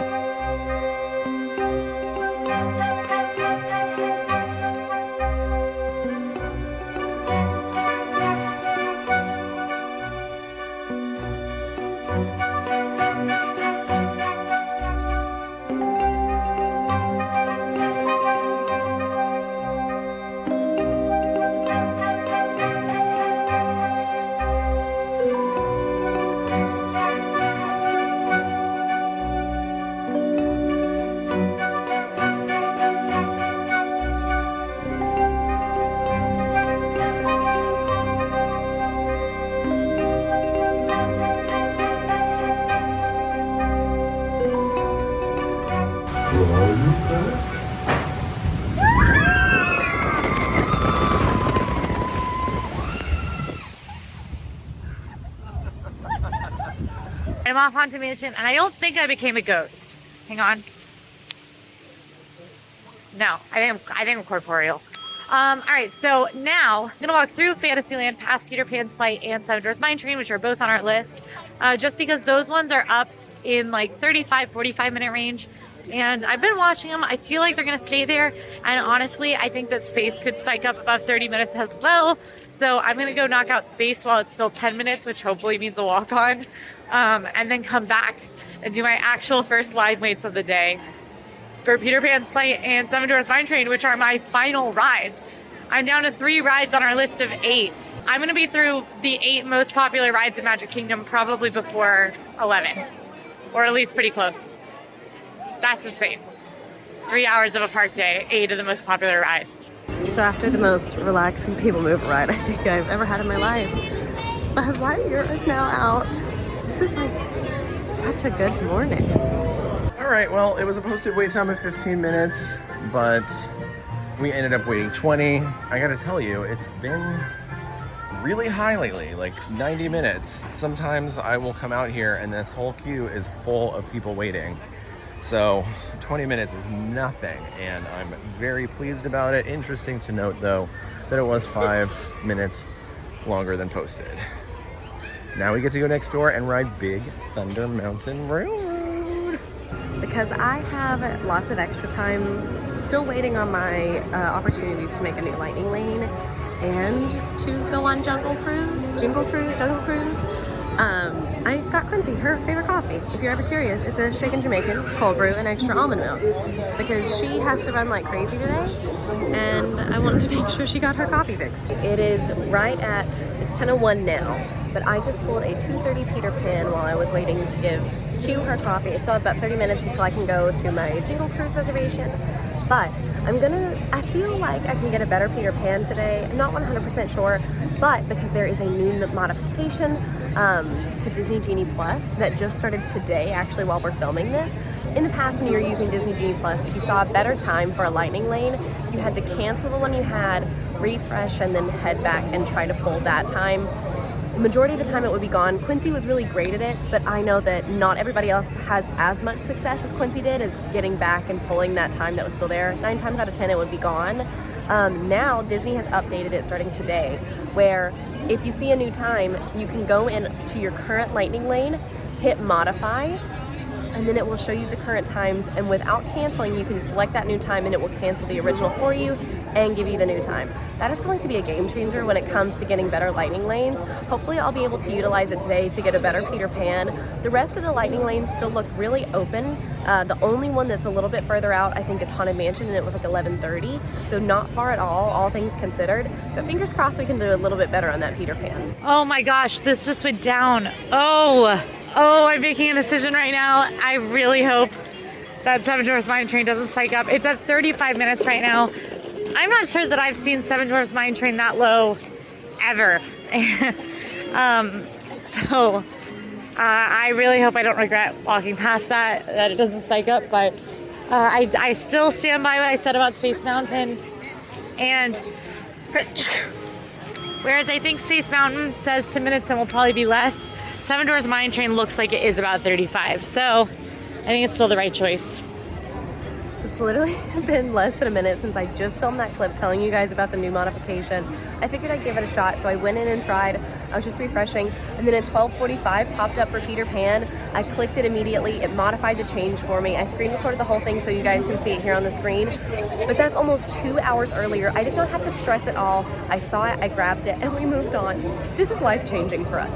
I'm off Haunted Mansion, and I don't think I became a ghost. Hang on. No, I think I'm corporeal. All right, so now I'm gonna walk through Fantasyland, past Peter Pan's Flight and Seven Dwarfs Mine Train, which are both on our list, just because those ones are up in like 35, 45-minute range. And I've been watching them. I feel like they're gonna stay there. And honestly, I think that Space could spike up above 30 minutes as well. So I'm gonna go knock out Space while it's still 10 minutes, which hopefully means a walk on, and then come back and do my actual first line waits of the day for Peter Pan's Flight and Seven Dwarfs Mine Train, which are my final rides. I'm down to 3 rides on our list of 8. I'm gonna be through the 8 most popular rides in Magic Kingdom probably before 11, or at least pretty close. That's insane. 3 hours of a park day, 8 of the most popular rides. So after the most relaxing people mover ride I think I've ever had in my life, Buzz Lightyear is now out. This is like such a good morning. All right, well, it was a posted wait time of 15 minutes, but we ended up waiting 20. I gotta tell you, it's been really high lately, like 90 minutes. Sometimes I will come out here and this whole queue is full of people waiting. So 20 minutes is nothing, and I'm very pleased about it. Interesting to note, though, that it was 5 minutes longer than posted. Now we get to go next door and ride Big Thunder Mountain Railroad. Because I have lots of extra time still waiting on my opportunity to make a new lightning lane and to go on Jungle Cruise. I got Quincy her favorite coffee. If you're ever curious, it's a shaken Jamaican, cold brew, and extra almond milk. Because she has to run like crazy today, and I wanted to make sure she got her coffee fix. It is it's 10:01 now, but I just pulled a 2:30 Peter Pan while I was waiting to give Q her coffee. I still have about 30 minutes until I can go to my Jingle Cruise reservation. But I feel like I can get a better Peter Pan today. I'm not 100% sure, but because there is a new modification to Disney Genie Plus that just started today, actually, while we're filming this. In the past, when you were using Disney Genie Plus, if you saw a better time for a lightning lane, you had to cancel the one you had, refresh, and then head back and try to pull that time. Majority of the time it would be gone. Quincy was really great at it, but I know that not everybody else has as much success as Quincy did as getting back and pulling that time that was still there. 9 times out of 10 it would be gone. Now Disney has updated it starting today, where if you see a new time, you can go into your current lightning lane, hit modify, and then it will show you the current times, and without canceling you can select that new time and it will cancel the original for you and give you the new time. That is going to be a game changer when it comes to getting better lightning lanes. Hopefully I'll be able to utilize it today to get a better Peter Pan. The rest of the lightning lanes still look really open. The only one that's a little bit further out I think is Haunted Mansion, and it was like 11:30, so not far at all things considered. But fingers crossed we can do a little bit better on that Peter Pan. Oh my gosh, this just went down. Oh, I'm making a decision right now. I really hope that Seven Dwarfs Mine Train doesn't spike up. It's at 35 minutes right now. I'm not sure that I've seen Seven Dwarfs Mine Train that low ever. I really hope I don't regret walking past that it doesn't spike up, but I still stand by what I said about Space Mountain. And whereas I think Space Mountain says 10 minutes and will probably be less, Seven Dwarfs Mine Train looks like it is about 35. So I think it's still the right choice. So it's literally been less than a minute since I just filmed that clip telling you guys about the new modification. I figured I'd give it a shot, so I went in and tried. I was just refreshing, and then at 12:45 popped up for Peter Pan. I clicked it immediately. It modified the change for me. I screen recorded the whole thing so you guys can see it here on the screen. But that's almost 2 hours earlier. I did not have to stress at all. I saw it, I grabbed it, and we moved on. This is life-changing for us.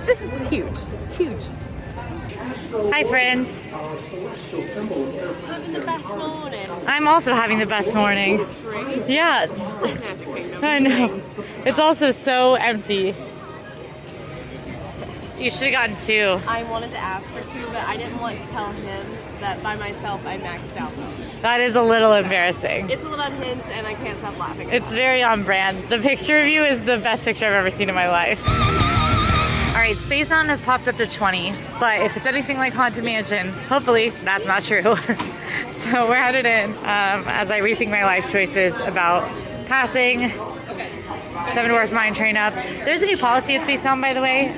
This is huge, huge. Hi, friends. Having the best morning. I'm also having the best morning. Yeah, I know. It's also so empty. You should have gotten 2. I wanted to ask for 2, but I didn't want to tell him that by myself I maxed out though. That is a little embarrassing. It's a little unhinged and I can't stop laughing. It's very on brand. The picture of you is the best picture I've ever seen in my life. All right, Space Mountain has popped up to 20, but if it's anything like Haunted Mansion, hopefully that's not true. So we're headed in as I rethink my life choices about passing Seven Dwarfs Mine Train up. There's a new policy at Space Mountain, by the way.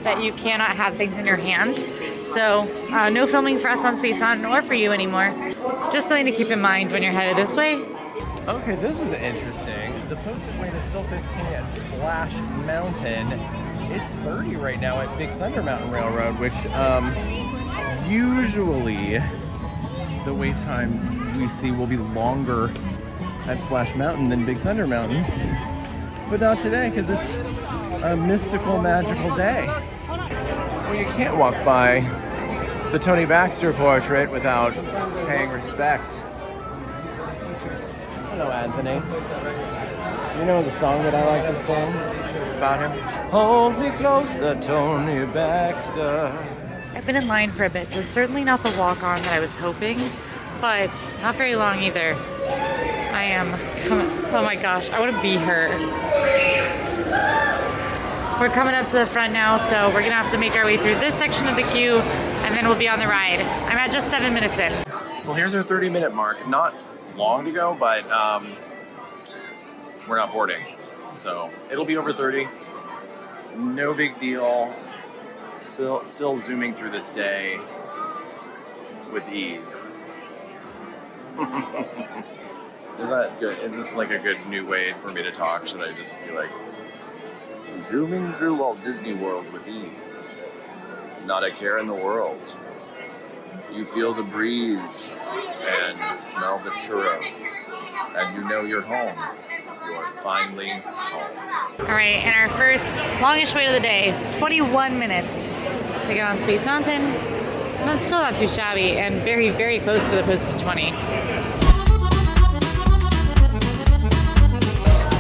that you cannot have things in your hands. So no filming for us on Space Mountain or for you anymore. Just something to keep in mind when you're headed this way. Okay, this is interesting. The posted weight is still 15 at Splash Mountain. It's 30 right now at Big Thunder Mountain Railroad, which usually the wait times we see will be longer at Splash Mountain than Big Thunder Mountain. But not today, because it's a mystical, magical day. Well, you can't walk by the Tony Baxter portrait without paying respect. Hello, Anthony. You know the song that I like to sing about him? Hold me closer, Tony Baxter. I've been in line for a bit, so certainly not the walk-on that I was hoping, but not very long either. I am, oh my gosh, I want to be her. We're coming up to the front now, so we're gonna have to make our way through this section of the queue, and then we'll be on the ride. I'm at just 7 minutes in. Well, here's our 30-minute mark. Not long to go, but we're not boarding, so it'll be over 30. No big deal. Still zooming through this day with ease. Is that good? Is this like a good new way for me to talk? Should I just be like, zooming through Walt Disney World with ease? Not a care in the world. You feel the breeze and smell the churros, and you know you're home. You're finally home. All right, and our first longest wait of the day, 21 minutes to get on Space Mountain. That's still not too shabby, and very, very close to the posted 20.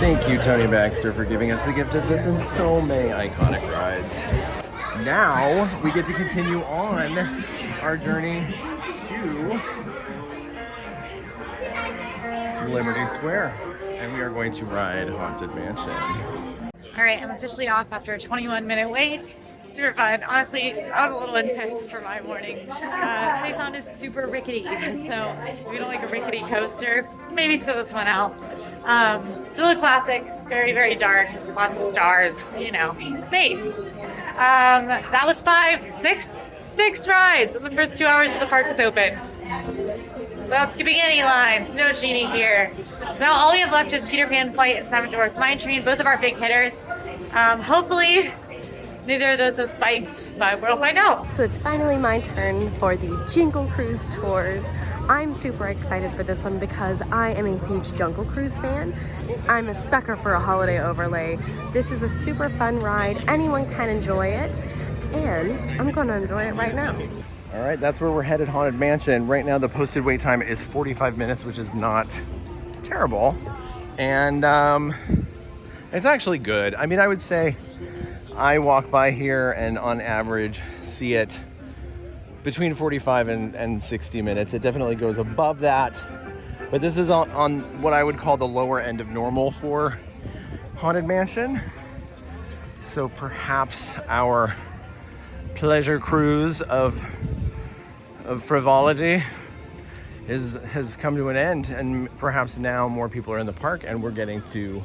Thank you, Tony Baxter, for giving us the gift of this and so many iconic rides. Now we get to continue on our journey to Liberty Square, and we are going to ride Haunted Mansion. All right, I'm officially off after a 21-minute wait. Super fun. Honestly, that was a little intense for my morning. Space Mountain is super rickety, so if you don't like a rickety coaster, maybe sit this one out. Still a classic, very, very dark, lots of stars, you know, space. That was six rides in the first 2 hours the park was open. Without skipping any lines, no Genie here. So now all we have left is Peter Pan Flight and Seven Dwarfs Mine Train, both of our big hitters. Hopefully, neither of those have spiked, but we'll find out. So it's finally my turn for the Jingle Cruise tours. I'm super excited for this one because I am a huge Jungle Cruise fan. I'm a sucker for a holiday overlay. This is a super fun ride. Anyone can enjoy it, and I'm going to enjoy it right now. All right, that's where we're headed, Haunted Mansion. Right now, the posted wait time is 45 minutes, which is not terrible. And it's actually good. I mean, I would say I walk by here and on average see it between 45 and 60 minutes. It definitely goes above that. But this is on what I would call the lower end of normal for Haunted Mansion. So perhaps our pleasure cruise of frivolity has come to an end, and perhaps now more people are in the park and we're getting to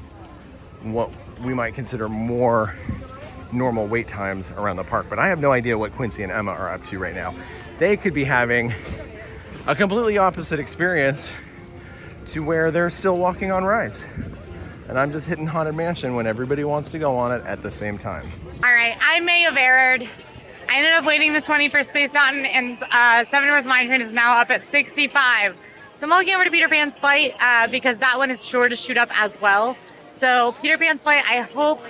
what we might consider more normal wait times around the park. But I have no idea what Quincy and Emma are up to right now. They could be having a completely opposite experience to where they're still walking on rides. And I'm just hitting Haunted Mansion when everybody wants to go on it at the same time. All right, I may have erred. I ended up waiting the 20 for Space Mountain, and Seven Dwarfs Mine Train is now up at 65. So I'm walking over to Peter Pan's Flight because that one is sure to shoot up as well. So Peter Pan's Flight, I hope,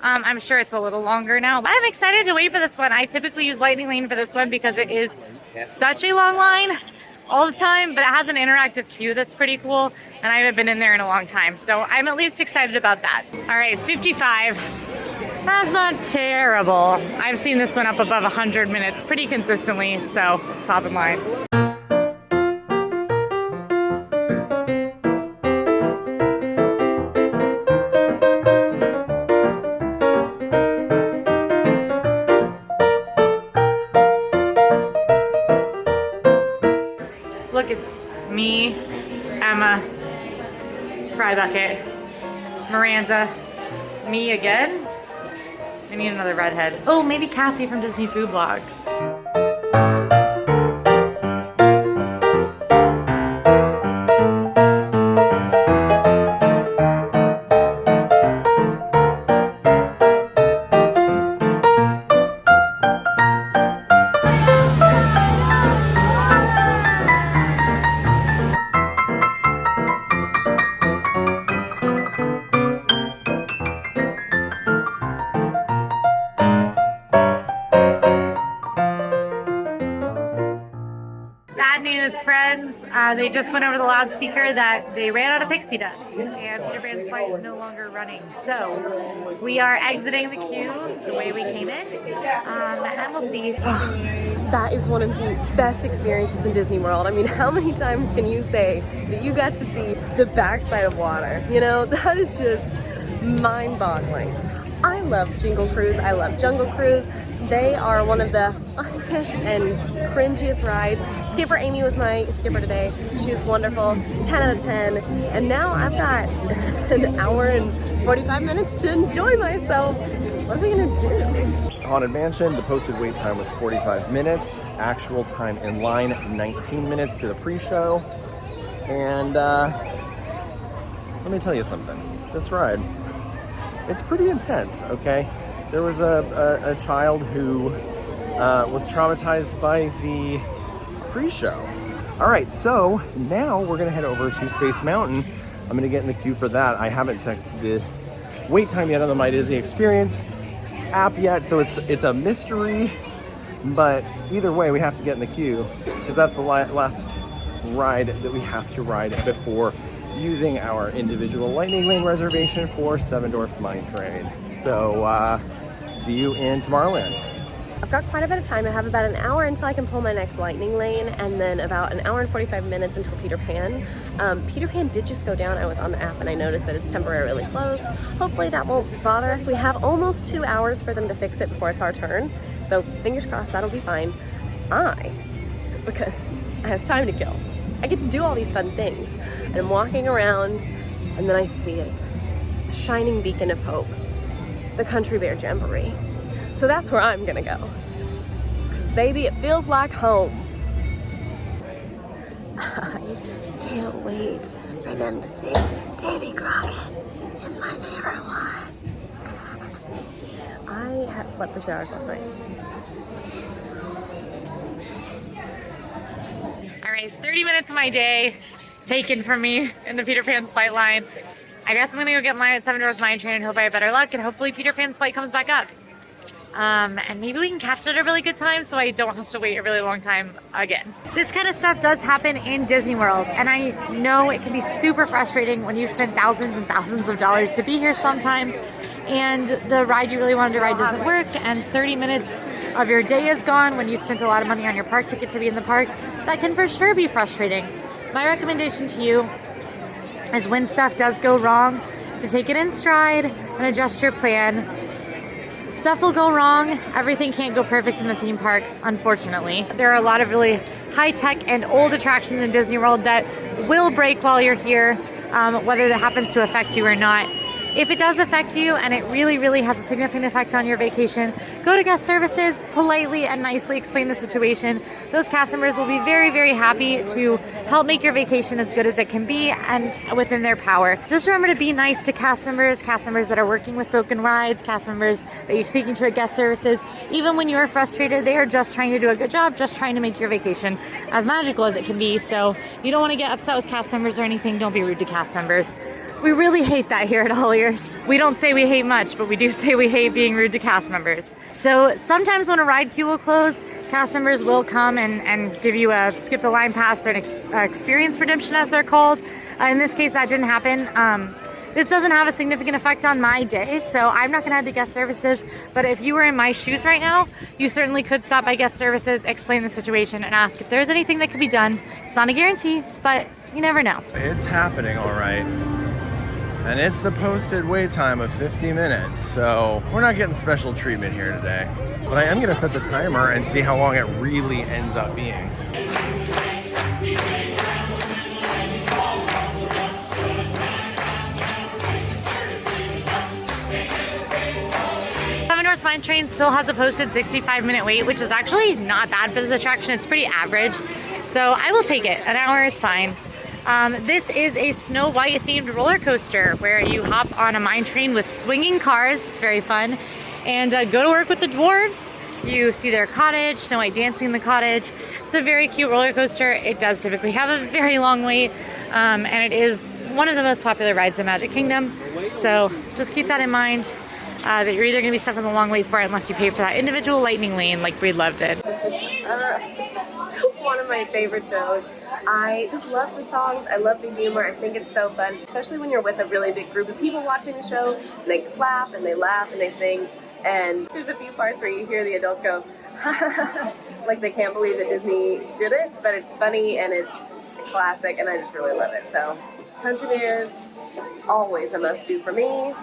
I'm sure it's a little longer now, but I'm excited to wait for this one. I typically use Lightning Lane for this one because it is such a long line all the time, but it has an interactive queue that's pretty cool, and I haven't been in there in a long time. So I'm at least excited about that. All right, 55. That's not terrible. I've seen this one up above 100 minutes pretty consistently, so let's hop in line. Look, it's me, Emma, Fry Bucket, Miranda, me again. I need another redhead. Oh, maybe Cassie from Disney Food Blog. Bad news, friends. They just went over the loudspeaker that they ran out of pixie dust and Peter Pan's flight is no longer running. So we are exiting the queue the way we came in, and we'll see. That is one of the best experiences in Disney World. I mean, how many times can you say that you got to see the backside of water? You know, that is just mind-boggling. I love Jingle Cruise. I love Jungle Cruise. They are one of the funniest and cringiest rides. Skipper Amy was my skipper today. She was wonderful, 10 out of 10. And now I've got an hour and 45 minutes to enjoy myself. What am I gonna do? Haunted Mansion, the posted wait time was 45 minutes. Actual time in line, 19 minutes to the pre-show. And let me tell you something. This ride, it's pretty intense, okay? There was a child who was traumatized by the pre-show. All right, so now we're gonna head over to Space Mountain. I'm gonna get in the queue for that. I haven't texted the wait time yet on the My Disney Experience app yet, so it's a mystery, but either way we have to get in the queue because that's the last ride that we have to ride before using our individual Lightning Lane reservation for Seven Dwarfs Mine Train. So see you in Tomorrowland. I've got quite a bit of time. I have about an hour until I can pull my next Lightning Lane, and then about an hour and 45 minutes until Peter Pan. Peter Pan did just go down. I was on the app and I noticed that it's temporarily closed. Hopefully that won't bother us. We have almost 2 hours for them to fix it before it's our turn. So fingers crossed that'll be fine. Because I have time to kill, I get to do all these fun things. And I'm walking around and then I see it. A shining beacon of hope. The Country Bear Jamboree. So that's where I'm gonna go. Cause baby, it feels like home. I can't wait for them to sing Davy Crockett. It's my favorite one. I had slept for 2 hours last night. All right, 30 minutes of my day taken from me in the Peter Pan's flight line. I guess I'm gonna go get in line at Seven Dwarfs Mine Train and hope I have better luck, and hopefully Peter Pan's flight comes back up. And maybe we can catch it at a really good time so I don't have to wait a really long time again. This kind of stuff does happen in Disney World, and I know it can be super frustrating when you spend thousands and thousands of dollars to be here sometimes, and the ride you really wanted to ride doesn't work, and 30 minutes of your day is gone when you spent a lot of money on your park ticket to be in the park. That can for sure be frustrating. My recommendation to you is when stuff does go wrong, to take it in stride and adjust your plan. Stuff will go wrong. Everything can't go perfect in the theme park, unfortunately. There are a lot of really high-tech and old attractions in Disney World that will break while you're here, whether that happens to affect you or not. If it does affect you and it really, really has a significant effect on your vacation, go to guest services, politely and nicely explain the situation. Those cast members will be very, very happy to help make your vacation as good as it can be and within their power. Just remember to be nice to cast members that are working with broken rides, cast members that you're speaking to at guest services. Even when you're frustrated, they are just trying to do a good job, just trying to make your vacation as magical as it can be. So you don't want to get upset with cast members or anything. Don't be rude to cast members. We really hate that here at AllEars. We don't say we hate much, but we do say we hate being rude to cast members. So sometimes when a ride queue will close, cast members will come and give you a skip the line pass or an experience redemption, as they're called. In this case, that didn't happen. This doesn't have a significant effect on my day, so I'm not gonna head to guest services, but if you were in my shoes right now, you certainly could stop by guest services, explain the situation, and ask if there's anything that could be done. It's not a guarantee, but you never know. It's happening, all right. And it's a posted wait time of 50 minutes, so we're not getting special treatment here today. But I am gonna set the timer and see how long it really ends up being. North Mine Train still has a posted 65-minute wait, which is actually not bad for this attraction. It's pretty average, so I will take it. An hour is fine. This is a Snow White themed roller coaster where you hop on a mine train with swinging cars. It's very fun. And go to work with the dwarves. You see their cottage, Snow White dancing in the cottage. It's a very cute roller coaster. It does typically have a very long wait, and it is one of the most popular rides in Magic Kingdom. So just keep that in mind, that you're either going to be stuck with a long wait for it unless you pay for that individual lightning lane like Breedlove did. One of my favorite shows. I just love the songs. I love the humor. I think it's so fun, especially when you're with a really big group of people watching the show. And they clap and they laugh and they sing. And there's a few parts where you hear the adults go, like they can't believe that Disney did it, but it's funny and it's a classic, and I just really love it. So, Country Bears, always a must-do for me.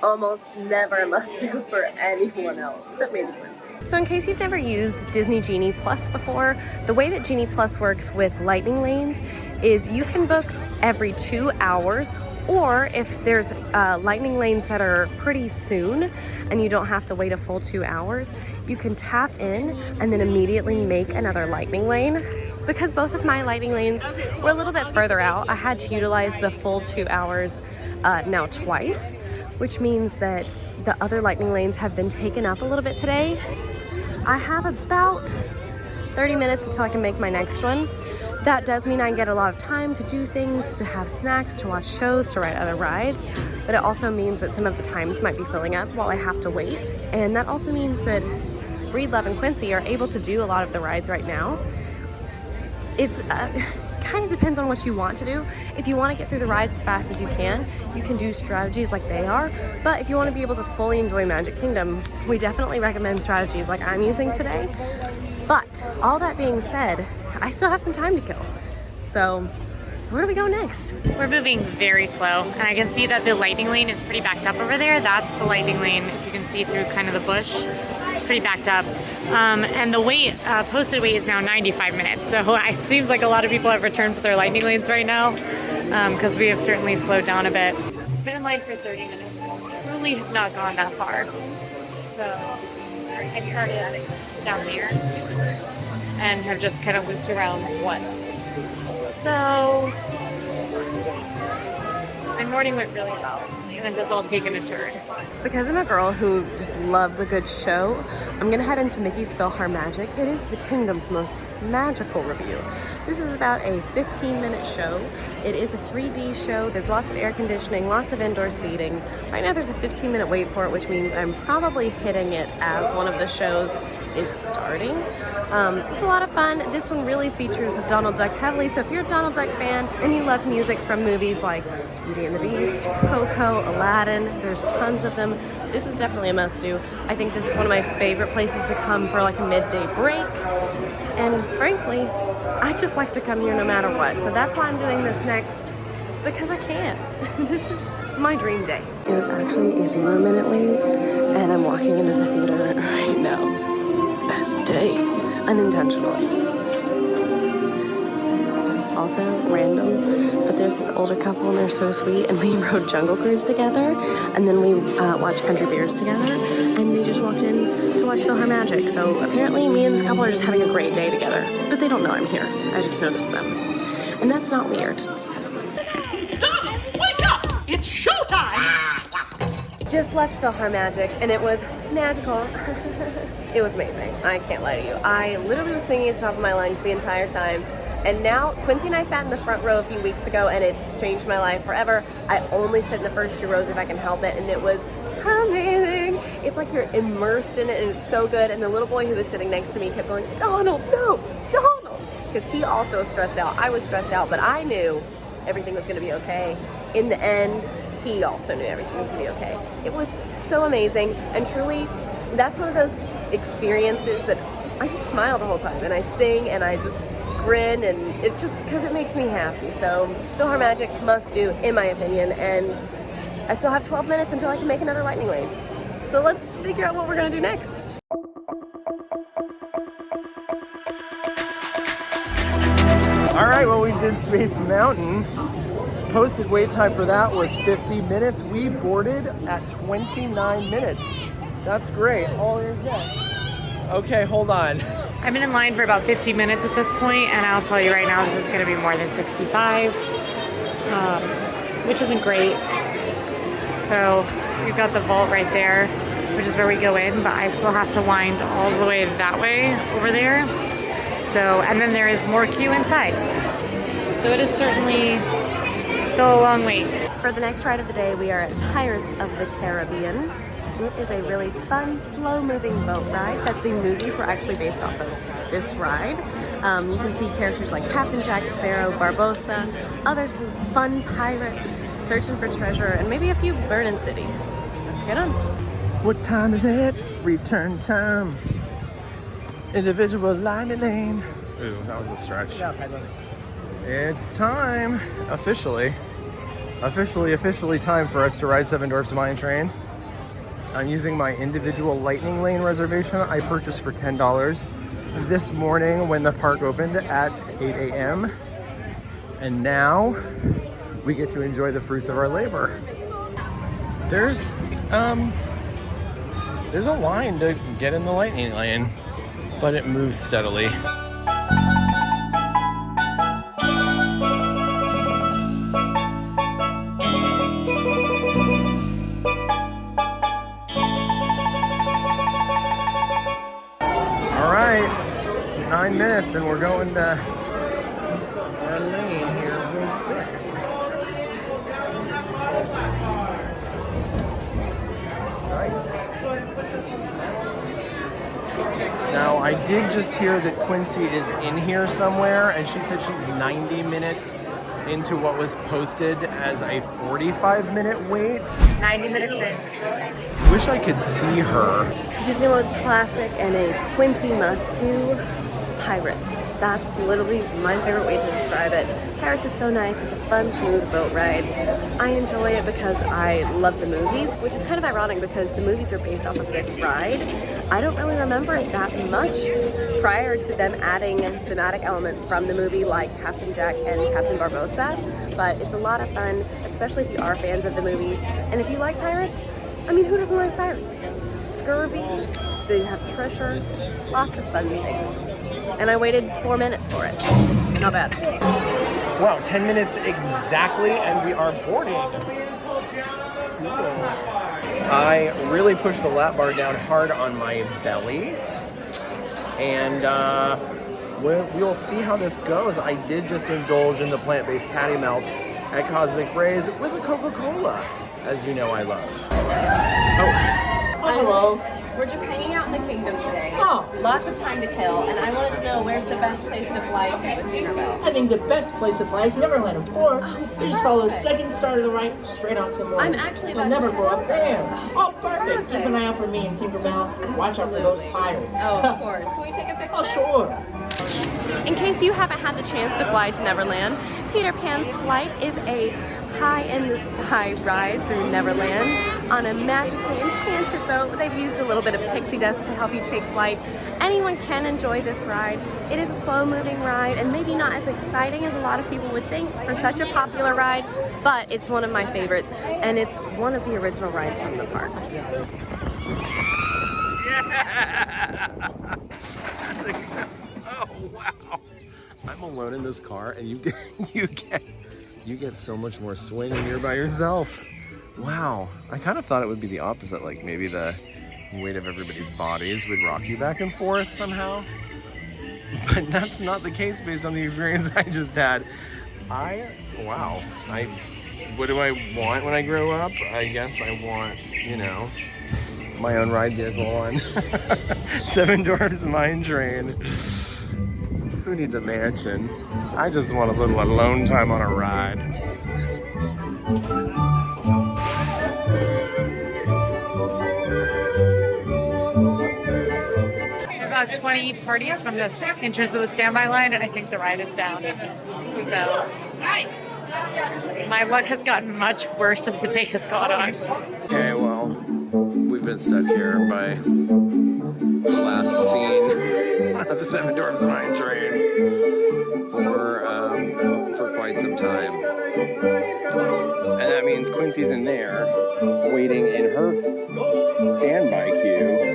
Almost never a must-do for anyone else, except maybe Quincy. So in case you've never used Disney Genie Plus before, the way that Genie Plus works with lightning lanes is you can book every 2 hours, or if there's lightning lanes that are pretty soon and you don't have to wait a full 2 hours, you can tap in and then immediately make another lightning lane. Because both of my lightning lanes were a little bit further out, I had to utilize the full 2 hours now twice, which means that the other lightning lanes have been taken up a little bit today. I have about 30 minutes until I can make my next one. That does mean I get a lot of time to do things, to have snacks, to watch shows, to ride other rides, but it also means that some of the times might be filling up while I have to wait. And that also means that Breedlove and Quincy are able to do a lot of the rides right now. It's kind of depends on what you want to do. If you want to get through the rides as fast as you can do strategies like they are. But if you want to be able to fully enjoy Magic Kingdom, we definitely recommend strategies like I'm using today. But all that being said, I still have some time to kill. So where do we go next? We're moving very slow, and I can see that the lightning lane is pretty backed up over there. That's the lightning lane, if you can see through kind of the bush. It's pretty backed up. And the wait, posted wait is now 95 minutes. So it seems like a lot of people have returned for their lightning lanes right now, because we have certainly slowed down a bit. Been in line for 30 minutes. Really have not gone that far. So I started down there and have just kind of looped around once. So my morning went really well, and it's all taken a turn. Because I'm a girl who just loves a good show, I'm gonna head into Mickey's PhilharMagic. It is the Kingdom's most magical review. This is about a 15-minute show. It is a 3D show. There's lots of air conditioning, lots of indoor seating. Right now there's a 15-minute wait for it, which means I'm probably hitting it as one of the shows is starting. It's a lot of fun. This one really features Donald Duck heavily, so if you're a Donald Duck fan and you love music from movies like Beauty and the Beast, Coco, Aladdin, there's tons of them. This is definitely a must-do. I think this is one of my favorite places to come for like a midday break. And frankly, I just like to come here no matter what. So that's why I'm doing this next, because I can. This is my dream day. It was actually a 0-minute wait, and I'm walking into the theater right now. Best day, unintentionally. Also random, but there's this older couple and they're so sweet, and we rode Jungle Cruise together, and then we watched Country Bears together, and they just walked in to watch PhilharMagic. So apparently me and this couple are just having a great day together, but they don't know I'm here. I just noticed them, and that's not weird. So. Donald, wake up! It's showtime! Just left PhilharMagic, and it was magical. It was amazing. I can't lie to you. I literally was singing at the top of my lungs the entire time. And now, Quincy and I sat in the front row a few weeks ago, and it's changed my life forever. I only sit in the first 2 rows if I can help it, and it was amazing. It's like you're immersed in it, and it's so good. And the little boy who was sitting next to me kept going, Donald, no, Donald, because he also was stressed out. I was stressed out, but I knew everything was going to be okay. In the end, he also knew everything was going to be okay. It was so amazing, and truly, that's one of those experiences that I just smile the whole time, and I sing, and I just grin, and it's just because it makes me happy. So PhilharMagic must do, in my opinion, and I still have 12 minutes until I can make another lightning lane. So let's figure out what we're gonna do next. All right, well, we did Space Mountain. Posted wait time for that was 50 minutes. We boarded at 29 minutes. That's great. AllEars.net. Okay, hold on. I've been in line for about 50 minutes at this point, and I'll tell you right now, this is going to be more than 65, which isn't great. So we've got the vault right there, which is where we go in, but I still have to wind all the way that way over there. So, and then there is more queue inside. So it is certainly still a long wait. For the next ride of the day, we are at Pirates of the Caribbean. It is a really fun, slow-moving boat ride that the movies were actually based off of this ride. You can see characters like Captain Jack Sparrow, Barbossa, other fun pirates searching for treasure, and maybe a few burning cities. Let's get on. What time is it? Return time. Individual line lane. Ooh, that was a stretch. It's time, officially time for us to ride Seven Dwarfs Mine Train. I'm using my individual lightning lane reservation I purchased for $10 this morning when the park opened at 8 a.m. And now we get to enjoy the fruits of our labor. There's a line to get in the lightning lane, but it moves steadily. All right, 9 minutes and we're going to our lane here, row 6. Nice. Now, I did just hear that Quincy is in here somewhere, and she said she's 90 minutes into what was posted as a 45-minute wait. 90 minutes in. Wish I could see her. Disney World Classic and a Quincy must-do, Pirates. That's literally my favorite way to describe it. Pirates is so nice. It's a fun, smooth boat ride. I enjoy it because I love the movies, which is kind of ironic because the movies are based off of this ride. I don't really remember it that much prior to them adding thematic elements from the movie like Captain Jack and Captain Barbossa, but it's a lot of fun, especially if you are fans of the movies. And if you like pirates, I mean, who doesn't like pirates? Scurvy, they have treasure, lots of fun things. And I waited 4 minutes for it. Not bad. Wow, 10 minutes exactly, and we are boarding. Cool. I really pushed the lap bar down hard on my belly, and we'll see how this goes. I did just indulge in the plant-based patty melt at Cosmic Rays with a Coca-Cola, as you know I love. Oh, Hello. We're just hanging out in the kingdom today. Oh. Lots of time to kill, and I wanted to know where's the best place to fly to at Tinkerbell. I think the best place to fly is Neverland, of course. You just follow the second star to the right, straight out to Moore. I'm actually You'll about never to- go up there. Oh, perfect. Keep an eye out for me in Tinkerbell. Watch out for those pirates. Oh, of course. Can we take a picture? Oh, sure. In case you haven't had the chance to fly to Neverland, Peter Pan's Flight is a high-in-the-sky ride through Neverland on a magically enchanted boat. They've used a little bit of pixie dust to help you take flight. Anyone can enjoy this ride. It is a slow-moving ride and maybe not as exciting as a lot of people would think for such a popular ride, but it's one of my favorites, and it's one of the original rides from the park. yeah! Oh, wow. I'm alone in this car, and you get so much more swing when you're by yourself. Wow. I kind of thought it would be the opposite, like maybe the weight of everybody's bodies would rock you back and forth somehow. But that's not the case based on the experience I just had. What do I want when I grow up? I guess I want, my own ride vehicle on Seven Dwarfs Mine Train. Who needs a mansion? I just want a little alone time on a ride. About 20 parties from the entrance of the standby line, and I think the ride is down. So my luck has gotten much worse as the day has gone on. Okay, well, we've been stuck here by the last scene of Seven Dwarfs Mine Train for quite some time. And that means Quincy Quincy's in there, waiting in her standby queue.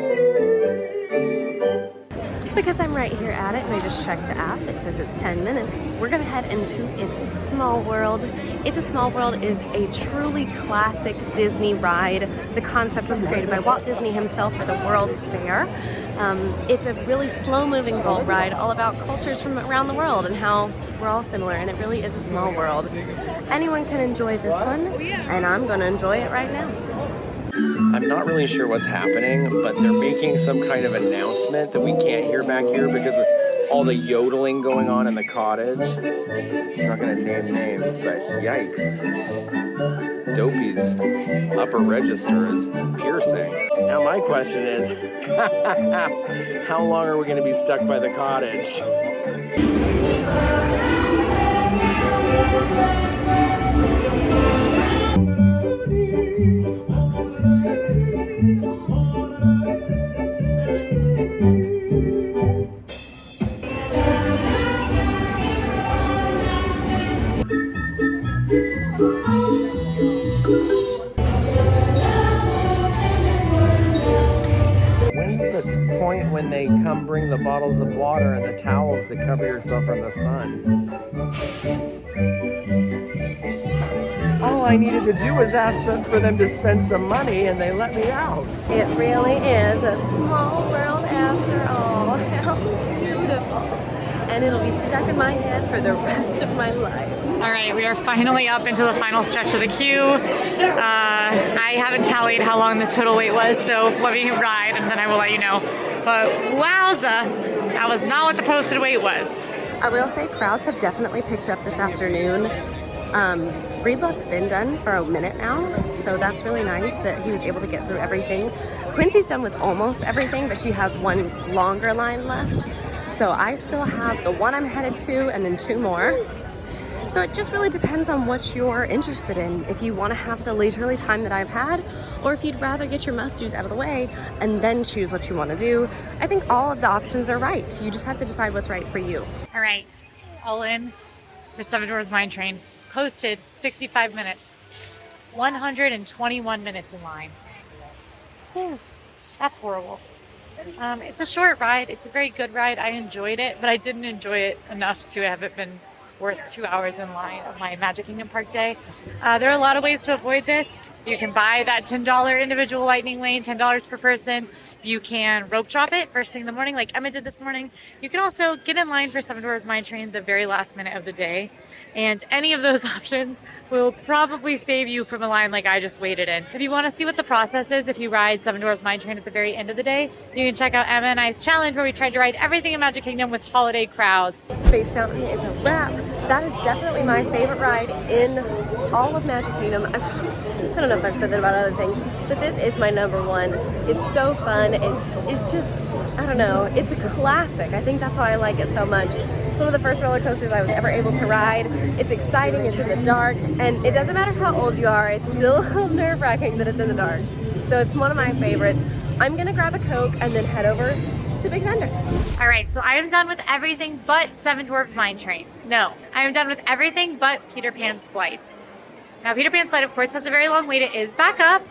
Because I'm right here at it and I just checked the app, it says it's 10 minutes. We're gonna head into It's a Small World. It's a Small World is a truly classic Disney ride. The concept was created by Walt Disney himself for the World's Fair. It's a really slow-moving boat ride all about cultures from around the world and how we're all similar, and it really is a small world. Anyone can enjoy this one, and I'm gonna enjoy it right now. I'm not really sure what's happening, but they're making some kind of announcement that we can't hear back here because of all the yodeling going on in the cottage. I'm not gonna name names, but yikes. Dopey's upper register is piercing. Now my question is, how long are we gonna be stuck by the cottage? When's the point when they come bring the bottles of water and the towels to cover yourself from the sun? All I needed to do was ask them for them to spend some money and they let me out. It really is a small world after all. How beautiful. And it'll be stuck in my head for the rest of my life. All right, we are finally up into the final stretch of the queue. I haven't tallied how long the total wait was, so let me ride and then I will let you know. But wowza, that was not what the posted wait was. I will say crowds have definitely picked up this afternoon. Breedlove's been done for a minute now, so that's really nice that he was able to get through everything. Quincy's done with almost everything, but she has one longer line left. So I still have the one I'm headed to and then 2 more. So it just really depends on what you're interested in. If you want to have the leisurely time that I've had, or if you'd rather get your must-dos out of the way and then choose what you want to do. I think all of the options are right. You just have to decide what's right for you. All right, all in for Seven Dwarfs Mine Train. Posted 65 minutes, 121 minutes in line. Whew, that's horrible. It's a short ride. It's a very good ride. I enjoyed it, but I didn't enjoy it enough to have it been worth 2 hours in line of my Magic Kingdom Park day. There are a lot of ways to avoid this. You can buy that $10 individual lightning lane, $10 per person. You can rope drop it first thing in the morning like Emma did this morning. You can also get in line for Seven Dwarfs Mine Train the very last minute of the day. And any of those options will probably save you from a line like I just waited in. If you want to see what the process is if you ride Seven Dwarfs Mine Train at the very end of the day, you can check out Emma and I's challenge where we tried to ride everything in Magic Kingdom with holiday crowds. Space Mountain is a wrap. That is definitely my favorite ride in all of Magic Kingdom. I don't know if I've said that about other things, but this is my #1. It's so fun. It's just, I don't know, it's a classic. I think that's why I like it so much. It's one of the first roller coasters I was ever able to ride. It's exciting, it's in the dark, and it doesn't matter how old you are, it's still nerve-wracking that it's in the dark. So it's one of my favorites. I'm gonna grab a Coke and then head over to Big Thunder. All right, so I am done with everything but Seven Dwarfs Mine Train. No, I am done with everything but Peter Pan's Flight. Now, Peter Pan's Flight, of course, has a very long wait. It is back up.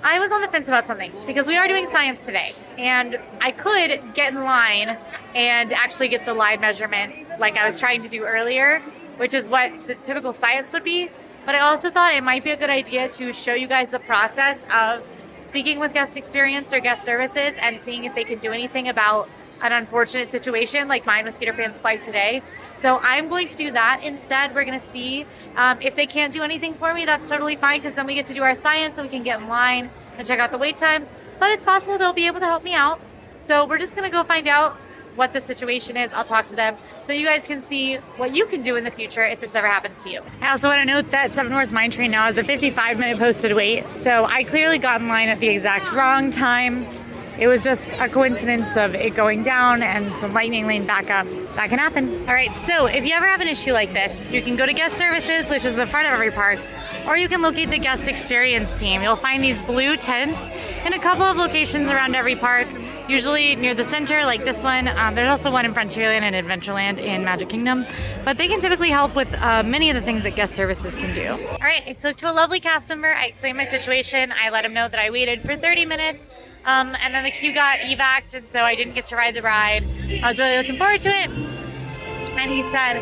I was on the fence about something because we are doing science today, and I could get in line and actually get the line measurement like I was trying to do earlier, which is what the typical science would be. But I also thought it might be a good idea to show you guys the process of speaking with guest experience or guest services and seeing if they can do anything about an unfortunate situation like mine with Peter Pan's Flight today. So I'm going to do that. Instead, we're going to see if they can't do anything for me. That's totally fine, because then we get to do our science and we can get in line and check out the wait times. But it's possible they'll be able to help me out. So we're just going to go find out what the situation is. I'll talk to them so you guys can see what you can do in the future if this ever happens to you. I also want to note that Seven Dwarfs Mine Train now has a 55-minute posted wait. So I clearly got in line at the exact wrong time. It was just a coincidence of it going down and some lightning lane backup. That can happen. All right, so if you ever have an issue like this, you can go to guest services, which is the front of every park, or you can locate the guest experience team. You'll find these blue tents in a couple of locations around every park, usually near the center like this one. There's also one in Frontierland and Adventureland in Magic Kingdom, but they can typically help with many of the things that guest services can do. All right, I spoke to a lovely cast member. I explained my situation. I let him know that I waited for 30 minutes and then the queue got evac'd, and so I didn't get to ride the ride. I was really looking forward to it. And he said,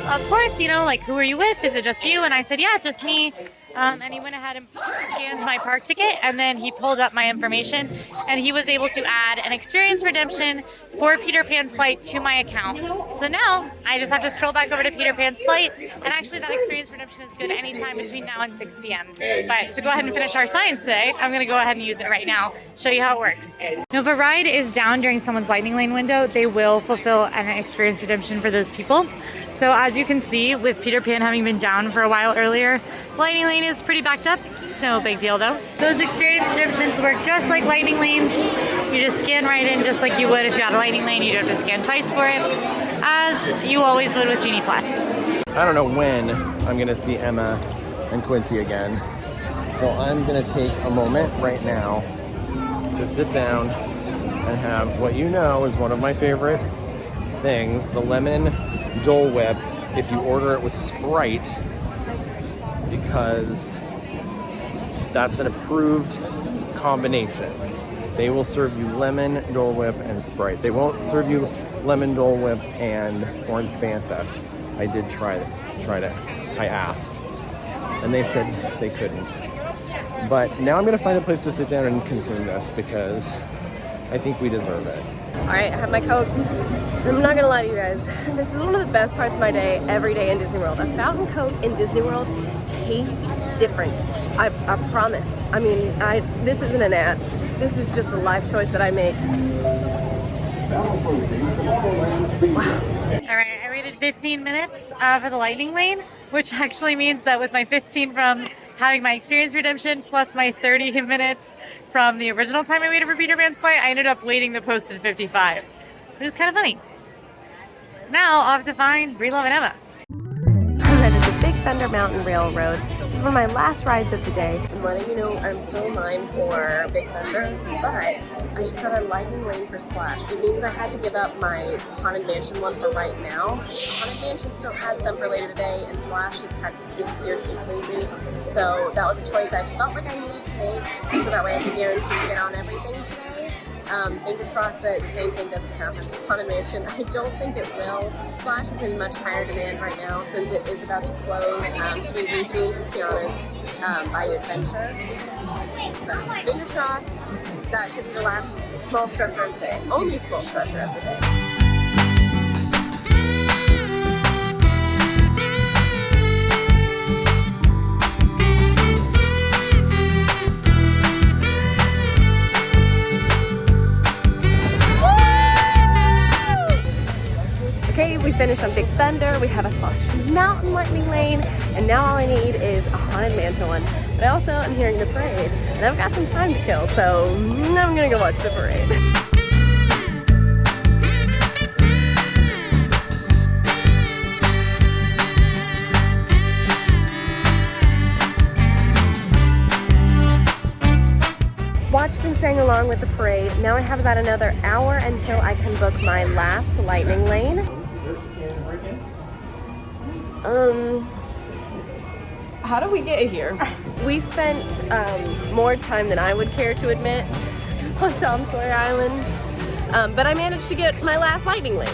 of course, you know, like, who are you with? Is it just you? And I said, yeah, just me. And he went ahead and scanned my park ticket, and then he pulled up my information, and he was able to add an experience redemption for Peter Pan's flight to my account. So now I just have to stroll back over to Peter Pan's flight, and actually that experience redemption is good anytime between now and 6 p.m. But to go ahead and finish our science today, I'm going to go ahead and use it right now, show you how it works. Now, if a ride is down during someone's lightning lane window, they will fulfill an experience redemption for those people. So as you can see, with Peter Pan having been down for a while earlier, lightning lane is pretty backed up. It's no big deal though. Those experience redemptions work just like lightning lanes. You just scan right in just like you would if you had a lightning lane. You don't have to scan twice for it, as you always would with Genie Plus. I don't know when I'm gonna see Emma and Quincy again. So I'm gonna take a moment right now to sit down and have what you know is one of my favorite things, the lemon Dole Whip, if you order it with Sprite, because that's an approved combination. They will serve you lemon Dole Whip and Sprite. They won't serve you lemon Dole Whip and orange Fanta. I did try to, I asked, and they said they couldn't. But now I'm gonna find a place to sit down and consume this because I think we deserve it. All right, I have my Coke. I'm not gonna lie to you guys, this is one of the best parts of my day every day in Disney World. A fountain Coke in Disney World tastes different. I promise. I mean, this isn't an ad. This is just a life choice that I make. All right, I waited 15 minutes for the lightning lane, which actually means that with my 15 from having my experience redemption plus my 30 minutes from the original time I waited for Peter Pan's flight, I ended up waiting the posted 55, which is kind of funny. Now off to find Bree, Love, and Emma. I'm at the Big Thunder Mountain Railroad. It's one of my last rides of the day. I'm letting you know I'm still in line for Big Thunder, but I just got a lightning lane for Splash. It means I had to give up my Haunted Mansion one for right now. Haunted Mansion still had some for later today, and Splash just had disappeared completely. So that was a choice I felt like I needed to make, so that way I can guarantee to get on everything today. Fingers crossed that the same thing doesn't happen with Haunted Mansion. I don't think it will. Splash is in much higher demand right now since it is about to close to be rethemed to Tiana's Bayou Adventure. So fingers crossed, that should be the last small stressor of the day. Only small stressor of the day. Okay, we finished on Big Thunder, we have a Splash Mountain Lightning Lane, and now all I need is a Haunted Mansion one. But I also am hearing the parade, and I've got some time to kill, so I'm gonna go watch the parade. Watched and sang along with the parade. Now I have about another hour until I can book my last lightning lane. How did we get here? We spent more time than I would care to admit on Tom Sawyer Island, but I managed to get my last lightning lane.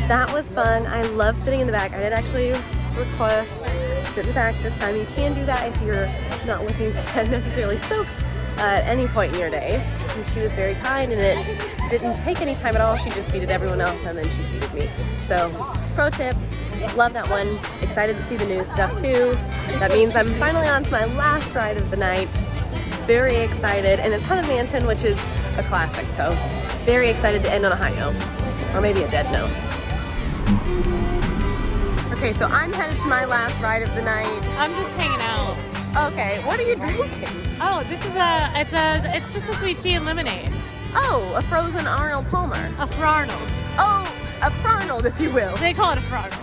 That was fun. I love sitting in the back. I did actually request sit in the back this time. You can do that if you're not looking to get necessarily soaked at any point in your day. And she was very kind, and it didn't take any time at all. She just seated everyone else, and then she seated me. So, pro tip, love that one. Excited to see the new stuff too. That means I'm finally on to my last ride of the night. Very excited, and it's Haunted Mansion, which is a classic, so very excited to end on a high note, or maybe a dead note. Okay, so I'm headed to my last ride of the night. I'm just hanging out. Okay, what are you drinking? Oh, this is it's just a sweet tea and lemonade. Oh, a frozen Arnold Palmer. A Frarnold. Oh, a Farnold, if you will. They call it a Frarnold.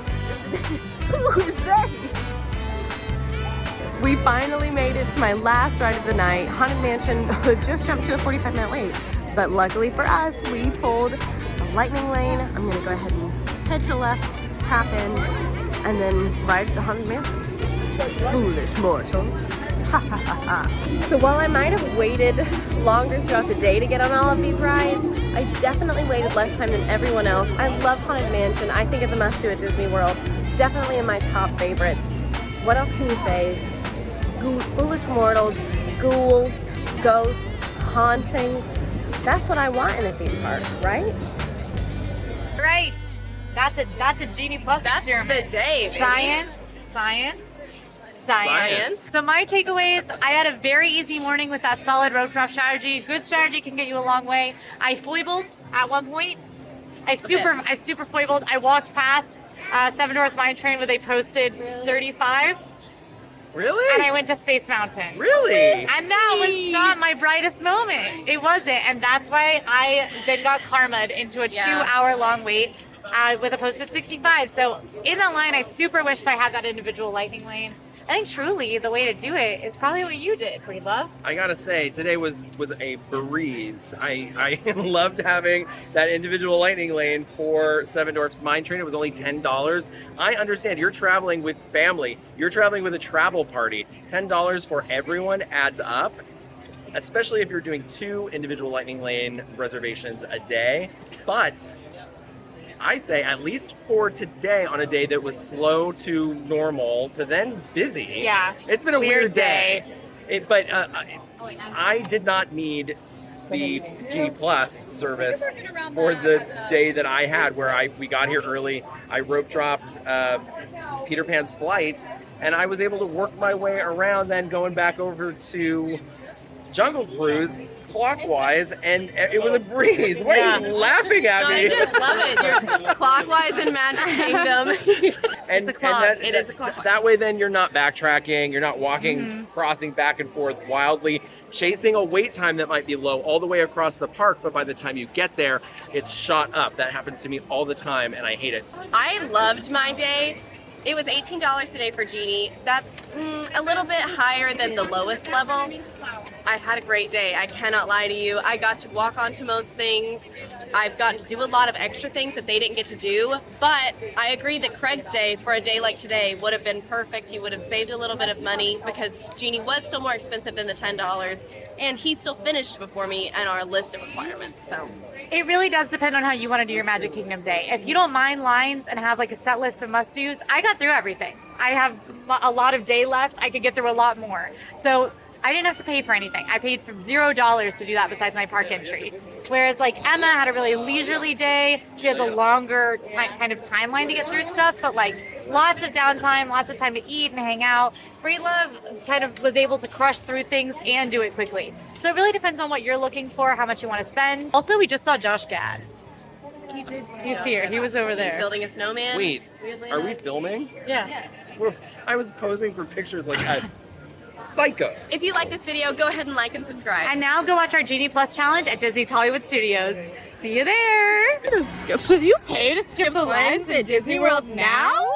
Who's they? We finally made it to my last ride of the night. Haunted Mansion just jumped to a 45-minute wait, but luckily for us, we pulled a lightning lane. I'm gonna go ahead and head to the left, tap in, and then ride the Haunted Mansion. Foolish mortals. So while I might have waited longer throughout the day to get on all of these rides, I definitely waited less time than everyone else. I love Haunted Mansion. I think it's a must-do at Disney World. Definitely in my top favorites. What else can you say? Foolish mortals, ghouls, ghosts, hauntings. That's what I want in a theme park, right? Right. That's a Genie Plus experiment. The day. Science. So my takeaways, I had a very easy morning with that solid rope drop strategy. Good strategy can get you a long way. I foibled at one point. I super foibled. I walked past Seven Dwarfs Mine Train where they posted 35. Really? And I went to Space Mountain. Really? And that was not my brightest moment. It wasn't. And that's why I then got karma'd into a 2-hour long wait with a posted 65. So in that line, I super wished I had that individual lightning lane. I think truly the way to do it is probably what you did, Pretty Love. I gotta say, today was a breeze. I loved having that individual lightning lane for Seven Dwarfs Mine Train. It was only $10. I understand you're traveling with family. You're traveling with a travel party. $10 for everyone adds up, especially if you're doing 2 individual lightning lane reservations a day. But I say at least for today, on a day that was slow to normal to then busy. Yeah. It's been a weird day. But I did not need the Genie Plus service for the day that I had, where we got here early. I rope dropped Peter Pan's flight, and I was able to work my way around, then going back over to Jungle Cruise clockwise, and it was a breeze. Why are you laughing at me? I just love it. You're clockwise in Magic Kingdom. It's a clock. It is a clockwise. That way then you're not backtracking, you're not walking, crossing back and forth wildly, chasing a wait time that might be low all the way across the park, but by the time you get there, it's shot up. That happens to me all the time, and I hate it. I loved my day. It was $18 today for Genie. That's a little bit higher than the lowest level. I had a great day. I cannot lie to you. I got to walk onto most things. I've gotten to do a lot of extra things that they didn't get to do. But I agree that Craig's day, for a day like today, would have been perfect. You would have saved a little bit of money because Genie was still more expensive than the $10. And he still finished before me on our list of requirements. So it really does depend on how you want to do your Magic Kingdom day. If you don't mind lines and have like a set list of must-dos, I got through everything. I have a lot of day left. I could get through a lot more. So I didn't have to pay for anything. I paid for $0 to do that besides my park entry. Whereas like Emma had a really leisurely day. She has a longer kind of timeline to get through stuff, but like lots of downtime, lots of time to eat and hang out. Free Love kind of was able to crush through things and do it quickly. So it really depends on what you're looking for, how much you want to spend. Also, we just saw Josh Gad. he did. He's here. He was over there. He's building a snowman. Wait, are we filming? Yeah. I was posing for pictures like a psycho. If you like this video, go ahead and like and subscribe. And now go watch our Genie Plus challenge at Disney's Hollywood Studios. See you there. Should you pay to skip the lines at Disney World now?